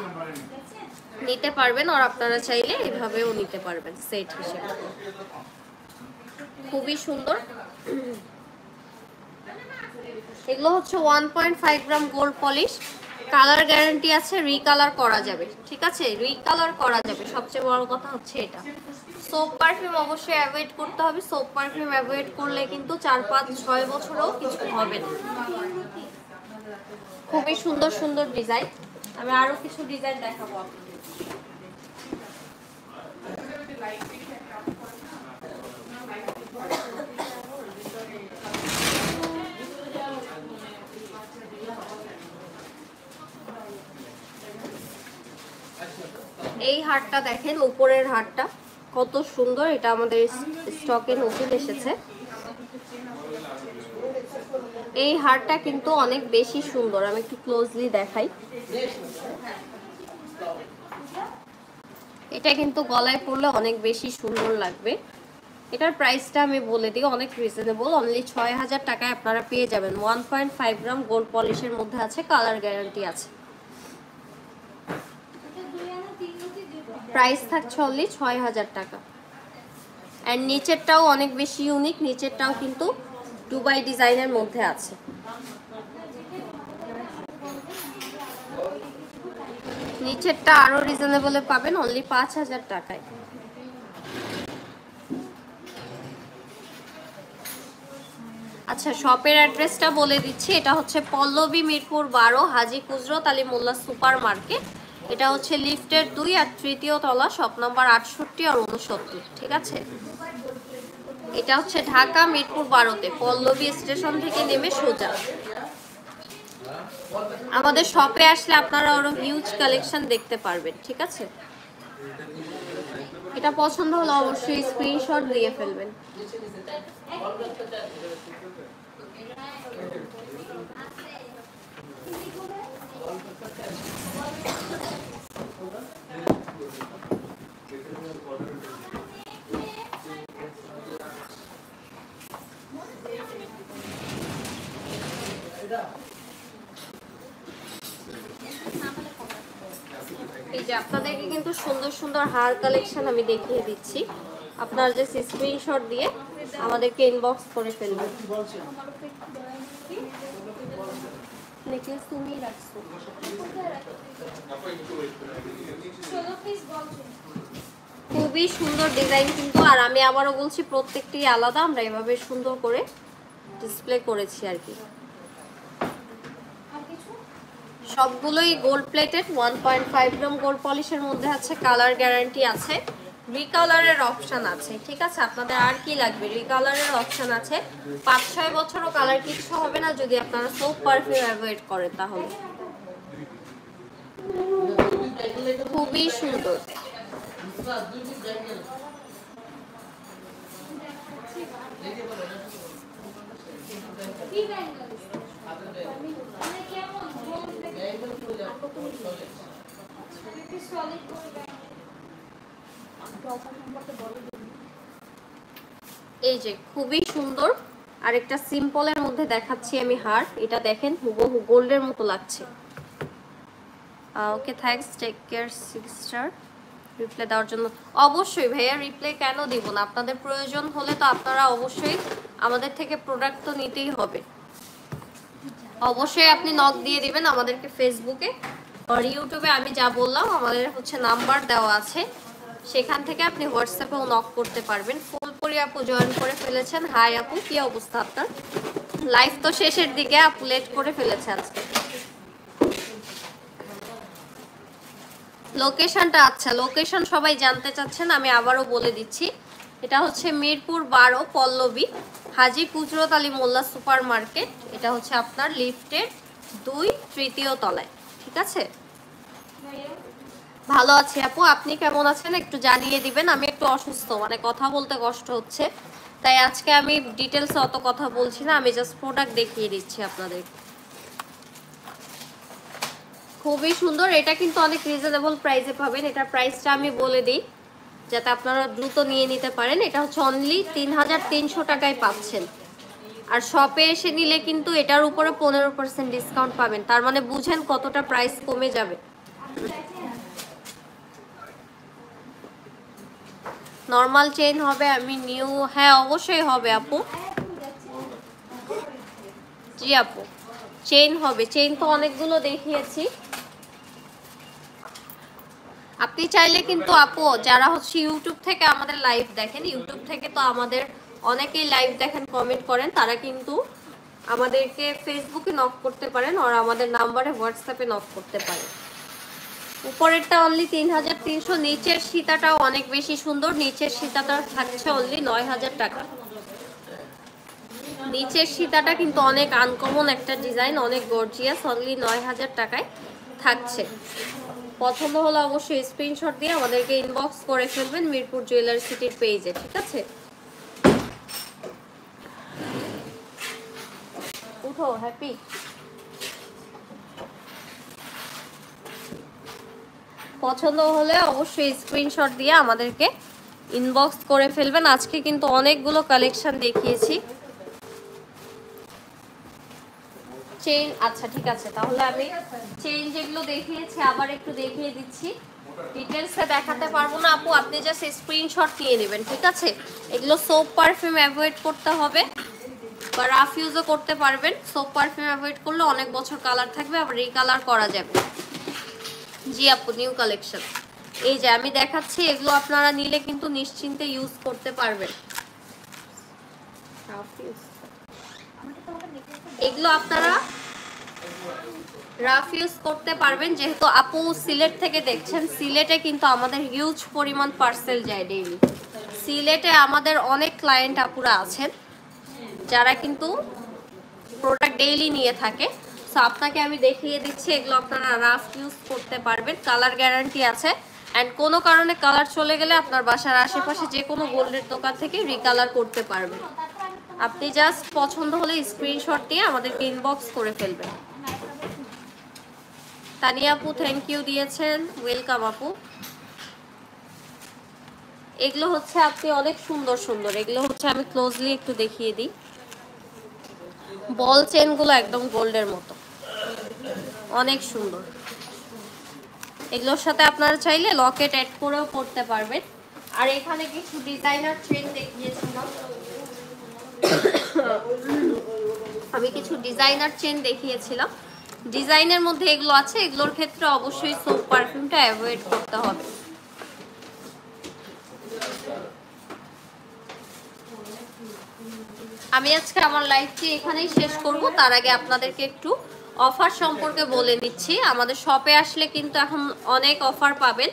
নিতে পারবেন, আর আপনারা চাইলে এভাবেও নিতে পারবেন সেট হিসেবে। খুবই সুন্দর। এগুলো হচ্ছে 1.5 গ্রাম গোল্ড পলিশ, কালার গ্যারান্টি আছে, রিকালার করা যাবে। ঠিক আছে, রিকালার করা যাবে, সবচেয়ে বড় কথা হচ্ছে এটা। সোপ পারফিউম অবশ্যই অ্যাভয়েড করতে হবে। সোপ পারফিউম অ্যাভয়েড করলে কিন্তু 4, 5, 6 বছরও কিছু হবে না। খুবই সুন্দর সুন্দর ডিজাইন। আমি আরো কিছু ডিজাইন দেখাবো আপনাদের। এই হারটা দেখেন, উপরের হারটা কত সুন্দর, এটা আমাদের স্টকে নতুন এসেছে। এই হারটা কিন্তু অনেক বেশি সুন্দর, আমি একটু ক্লোজলি দেখাই। এটা কিন্তু গলায় পরলে অনেক বেশি সুন্দর লাগবে। এটার প্রাইসটা আমি বলে দিই, অনেক রিজনেবল, অনলি 6000 টাকায় আপনারা পেয়ে যাবেন। 1.5 গ্রাম গোল্ড পলিশের মধ্যে আছে, কালার গ্যারান্টি আছে। প্রাইস থাকছে অনলি 6000 টাকা। অ্যান্ড নিচেরটাও অনেক বেশি ইউনিক, নিচেরটাও কিন্তু দুবাই ডিজাইনের মধ্যে আছে। নিচেরটা আরো রিজনেবলে পাবেন, অনলি 5000 টাকায়। আচ্ছা, শপের অ্যাড্রেসটা বলে দিচ্ছি। এটা হচ্ছে পল্লবী, মিরপুর 12, হাজী কুজরত আলী মোল্লা সুপার মার্কেট। এটা হচ্ছে লিফটের 2 আর 3য় তলা, শপ নাম্বার 68 আর 69। ঠিক আছে, এটা হচ্ছে ঢাকা মিরপুর 12-তে, পল্লবী স্টেশন থেকে নেমে সোজা। আমাদের শপে আসলে আপনারা আরো হিউজ কালেকশন দেখতে পারবেন। ঠিক আছে, এটা পছন্দ হলে অবশ্যই স্ক্রিনশট দিয়ে ফেলবেন। এই যে আপনাদেরকে কিন্তু সুন্দর সুন্দর হার কালেকশন আমি দেখিয়ে দিচ্ছি, আপনারা যে স্ক্রিনশট দিয়ে আমাদেরকে ইনবক্স করে ফেলবেন। নেকলেস তুমি রাখছো, খুবই সুন্দর ডিজাইন কিন্তু। আর আমি আবারও বলছি প্রত্যেকটি আলাদা, আমরা এভাবে সুন্দর করে ডিসপ্লে করেছি আর কি। সবগুলোই গোল্ড প্লেটেড, 1.5 গ্রাম গোল্ড পলিশের মধ্যে আছে, কালার গ্যারান্টি আছে, রিকালারের অপশন আছে। ঠিক আছে, আপনাদের আর কি লাগবে? রিকালারের অপশন আছে, 5-6 বছরও কালার কিচ্ছু হবে না যদি আপনারা সোপ পারফিউম অ্যাভয়েড করেন তাহলে। খুবই সুন্দর। এই যে খুবই সুন্দর আরেকটা সিম্পলের মধ্যে দেখাচ্ছি আমি হার, এটা দেখেন হুবহু গোল্ডের মতো লাগছে। Okay, thanks, take care 6 star. Reply দেওয়ার জন্য অবশ্যই ভাইয়া, রিপ্লাই কেন দিব না? আপনাদের প্রয়োজন হলে তো আপনারা অবশ্যই আমাদের থেকে প্রোডাক্ট তো নিতেই হবে। অবশ্যই আপনি নক দিয়ে দিবেন আমাদেরকে ফেসবুকে আর ইউটিউবে। আমি যা বললাম আমাদের হচ্ছে নাম্বার দেওয়া আছে, সেখান থেকে আপনি হোয়াটসঅ্যাপেও নক করতে পারবেন। ফুলপুরি আপু জয়েন করে ফেলেছেন। হাই আপু, কি অবস্থা আপনার? লাইভ তো শেষের দিকে, আপু লেট করে ফেলেছে আজকে। লোকেশনটা, আচ্ছা লোকেশন সবাই জানতে চাচ্ছেন, আমি আবারও বলে দিচ্ছি। এটা হচ্ছে মিরপুর 12 পল্লবী হাজী কুজরত আলী মোল্লা সুপার মার্কেট। এটা হচ্ছে আপনার লিফটের 2-3 তলায়। ঠিক আছে, ভালো আছি আপু, আপনি কেমন আছেন একটু জানিয়ে দিবেন। আমি একটু অসুস্থ, মানে কথা বলতে কষ্ট হচ্ছে, তাই আজকে আমি ডিটেলসে অত কথা বলছি না, আমি জাস্ট প্রোডাক্ট দেখিয়ে দিচ্ছি আপনাদের। খুবই সুন্দর, এটা কিন্তু অনেক রিজনেবল প্রাইসে পাবেন। এটার প্রাইসটা আমি বলে দিই যাতে আপনারা দ্রুত নিয়ে নিতে পারেন। এটা হচ্ছে অনলি 3300 টাকায় পাচ্ছেন। আর শপে এসে নিলে কিন্তু এটার উপরে 15% ডিসকাউন্ট পাবেন, তার মানে বুঝেন কতটা প্রাইস কমে যাবে। নর্মাল চেইন হবে, আমি নিউ, হ্যাঁ অবশ্যই হবে আপু। জি আপু, চেইন হবে, চেইন তো অনেকগুলো দেখিয়েছি। আপনি চাইলে কিন্তু আপু যারা হচ্ছে ইউটিউব থেকে আমাদের লাইভ দেখেন, ইউটিউব থেকে তো আমাদের অনেকেই লাইভ দেখেন, কমেন্ট করেন, তারা কিন্তু আমাদেরকে ফেসবুকে নক করতে পারেন আর আমাদের নাম্বারে হোয়াটসঅ্যাপে নক করতে পারেন। উপরেরটা অনলি 3300, নিচের সীতাটাও অনেক বেশি সুন্দর। নিচের সীতাটা থাকছে অনলি 9000 টাকা। নিচের সীতাটা কিন্তু অনেক আনকমন একটা ডিজাইন, অনেক গর্জিয়াস, অনলি 9000 টাকায় থাকছে। পছন্দ হলে অবশ্যই স্ক্রিনশট দিয়ে আমাদেরকে ইনবক্স করে ফেলবেন মিরপুর জুয়েলারি সিটির পেজে। ঠিক আছে, উঠো হ্যাপি। পছন্দ হলে অবশ্যই স্ক্রিনশট দিয়ে আমাদেরকে ইনবক্স করে ফেলবেন। আজকে কিন্তু অনেকগুলো কালেকশন দেখিয়েছি। চেইন, আচ্ছা ঠিক আছে, তাহলে আমি চেইন যেগুলো দেখিয়েছি আবার একটু দেখিয়ে দিচ্ছি। ডিটেলসে দেখাতে পারবো না আপু, আপনি জাস্ট স্ক্রিনশট নিয়ে নেবেন। ঠিক আছে, এগুলো সোপ পারফিউম অ্যাভয়েড করতে হবে বা রাফ ইউজও করতে পারবেন। সোপ পারফিউম অ্যাভয়েড করলে অনেক বছর কালার থাকবে, আবার রিকালার করা যাবে। জি আপু, নিউ কালেকশন এই যে আমি দেখাচ্ছি, এগুলো আপনারা নিলে কিন্তু নিশ্চিন্তে ইউজ করতে পারবেন। এগুলো আপনারা রাফ ইউজ করতে পারবেন, যেহেতু আপু সিলেট থেকে দেখছেন। সিলেটে কিন্তু আমাদের হিউজ পরিমাণ পার্সেল যায় ডেইলি। সিলেটে আমাদের অনেক ক্লায়েন্ট আপুরা আছেন যারা কিন্তু প্রোডাক্ট ডেইলি নিয়ে থাকে। সো আপনাকে আমি দেখিয়ে দিচ্ছি, এগুলো আপনারা রাফ ইউজ করতে পারবেন, কালার গ্যারান্টি আছে। অ্যান্ড কোনো কারণে কালার চলে গেলে আপনার বাসার আশেপাশে যে কোনো গোল্ডের দোকান থেকে রিকালার করতে পারবেন। আপনি জাস্ট পছন্দ হলে স্ক্রিনশট দিয়ে আমাদেরকে ইনবক্স করে ফেলবেন। তানিয়া আপু থ্যাংক ইউ দিয়েছেন, ওয়েলকাম আপু। এগুলো হচ্ছে আপনি অনেক সুন্দর সুন্দর, এগুলো হচ্ছে আমি ক্লোজলি একটু দেখিয়ে দিই। বল চেনগুলো একদম গোল্ডের মতো, অনেক সুন্দর। এগুলোর সাথে আপনারা চাইলে লকেট অ্যাড করেও করতে পারবেন। আর এখানে কিছু ডিজাইনার চেন দেখিয়েছিলাম, আমি কিছু ডিজাইনার চেন দেখিয়েছিলাম। ডিজাইনের মধ্যে এগুলো আছে, এগুলোর ক্ষেত্রে অবশ্যই সোপ পারফিউমটা অ্যাভয়েড করতে হবে। আমি আজকে আমার লাইভটি এখানেই শেষ করব। তার আগে আপনাদেরকে একটু অফার সম্পর্কে বলে দিচ্ছি। আমাদের শপে আসলে কিন্তু এখন অনেক অফার পাবেন।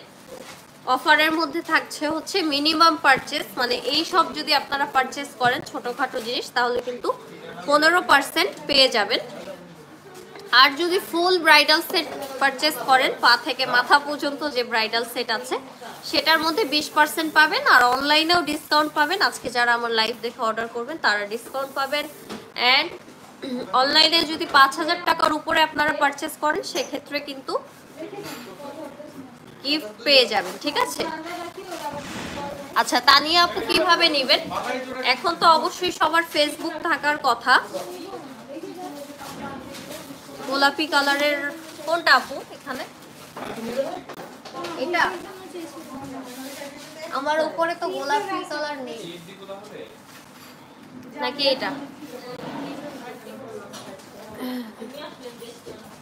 অফারের মধ্যে থাকছে হচ্ছে মিনিমাম পারচেস, মানে এই সব যদি আপনারা পারচেস করেন ছোটোখাটো জিনিস তাহলে কিন্তু 15% পেয়ে যাবেন। আর যদি ফুল ব্রাইডাল সেট পারচেস করেন, পা থেকে মাথা পর্যন্ত যে ব্রাইডাল সেট আছে সেটার মধ্যে 20% পাবেন। আর অনলাইনেও ডিসকাউন্ট পাবেন। আজকে যারা আমার লাইভ দেখে অর্ডার করবেন তারা ডিসকাউন্ট পাবেন। অ্যান্ড অনলাইনে যদি 5000 টাকার উপরে আপনারা পারচেস করেন সেক্ষেত্রে কিন্তু গিফট পেয়ে যাবেন, ঠিক আছে? আচ্ছা, তানিয়া আপু কিভাবে নেবেন? এখন তো অবশ্যই সবার ফেসবুক থাকার কথা। গোলাপি কালারের কোনটা আপু এখানে? এটা আমার উপরে তো গোলাপি কালার নেই, নাকি এটা?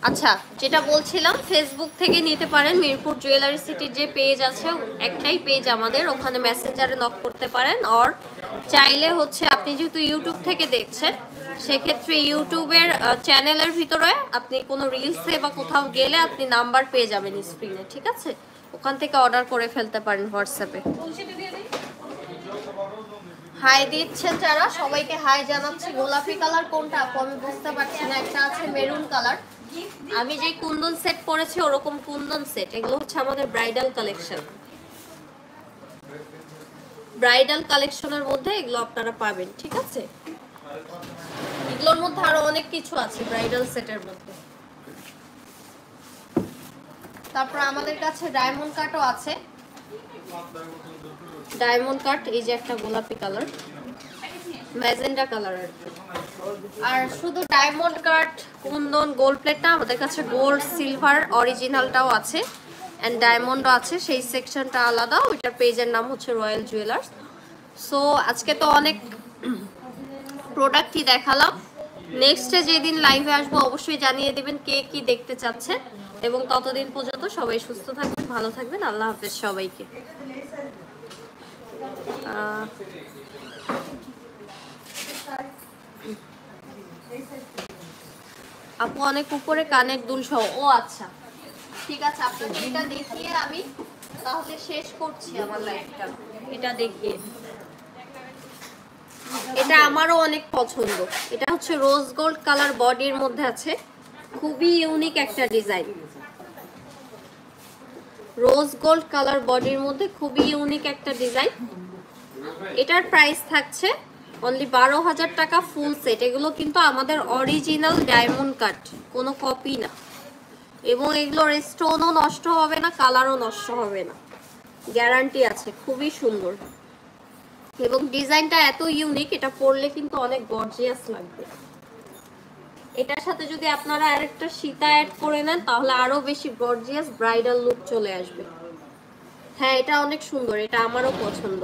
আচ্ছা, যেটা বলছিলাম ফেসবুক থেকে নিতে পারেন। মিরপুর জুয়েলারি সিটির যে পেজ আছে, একটাই পেজ আমাদের, ওখানে মেসেঞ্জারে নক করতে পারেন। আর চাইলে হচ্ছে আপনি যেহেতু ইউটিউব থেকে দেখছেন সেক্ষেত্রে ইউটিউবের চ্যানেলের ভিতরে আপনি কোনো রিলসে বা কোথাও গেলে আপনি নাম্বার পেয়ে যাবেন স্ক্রিনে, ঠিক আছে? ওখান থেকে অর্ডার করে ফেলতে পারেন হোয়াটসঅ্যাপে। হাই দিচ্ছেন যারা, সবাইকে হাই জানাচ্ছি। গোলাপি কালার কোনটা আপু আমি বুঝতে পারছি না। একটা আছে মেরুন কালার। আমি যে কুন্দন সেট পরেছি ওরকম কুন্দন সেট। এগুলো হচ্ছে আমাদের ব্রাইডাল কালেকশন। ব্রাইডাল কালেকশনের মধ্যে এগুলো আপনারা পাবেন, ঠিক আছে? এগুলোর মধ্যে আরো অনেক কিছু আছে ব্রাইডাল সেটের মধ্যে। তারপর আমাদের কাছে ডায়মন্ড কাটও আছে। ডায়মন্ড কাট, এই যে একটা গোলাপি কালার, ম্যাজেন্ডা কালার আর কি। আর শুধু diamond cut, Kundan, gold plate না, আমাদের কাছে গোল্ড, সিলভার অরিজিনালটাও আছে অ্যান্ড ডায়মন্ডও আছে। সেই সেকশনটা আলাদা, ওইটার পেজের নাম হচ্ছে রয়্যাল জুয়েলার্স। সো আজকে তো অনেক প্রোডাক্টই দেখালাম। নেক্সটে যেদিন লাইভে আসবো অবশ্যই জানিয়ে দিবেন কে কি দেখতে চাচ্ছেন। এবং ততদিন পর্যন্ত সবাই সুস্থ থাকবেন, ভালো থাকবেন। আল্লাহ হাফেজ সবাইকে। আপু অনেক উপরে কানের দুল সহ। ও আচ্ছা, ঠিক আছে আপু, এটা দেখিয়ে আমি তাহলে শেষ করছি আমার লাইফটা। এটা দেখিয়ে, এটা আমারও অনেক পছন্দ। এটা হচ্ছে রোজ গোল্ড কালার বডির মধ্যে আছে, খুবই ইউনিক একটা ডিজাইন। রোজ গোল্ড কালার বডির মধ্যে খুবই ইউনিক একটা ডিজাইন। এটার প্রাইস থাকছে অনলি 12,000 টাকা ফুল সেট। এগুলো কিন্তু আমাদের অরিজিনাল ডায়মন্ড কাট, কোনো কপি না। এবং এগুলোর স্টোনও নষ্ট হবে না, কালারও নষ্ট হবে না, গ্যারান্টি আছে। খুবই সুন্দর এবং ডিজাইনটা এত ইউনিক, এটা পরলে কিন্তু অনেক গর্জিয়াস লাগবে। এটার সাথে যদি আপনারা আরেকটা সীতা অ্যাড করে নেন তাহলে আরো বেশি গর্জিয়াস ব্রাইডাল লুক চলে আসবে। হ্যাঁ, এটা অনেক সুন্দর, এটা আমারও পছন্দ।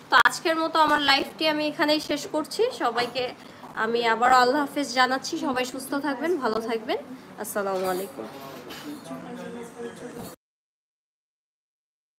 তো আজকের মতো আমার লাইফটি আমি এখানেই শেষ করছি। সবাইকে আমি আবারও আল্লাহ হাফেজ জানাচ্ছি। সবাই সুস্থ থাকবেন, ভালো থাকবেন। আসসালামু আলাইকুম।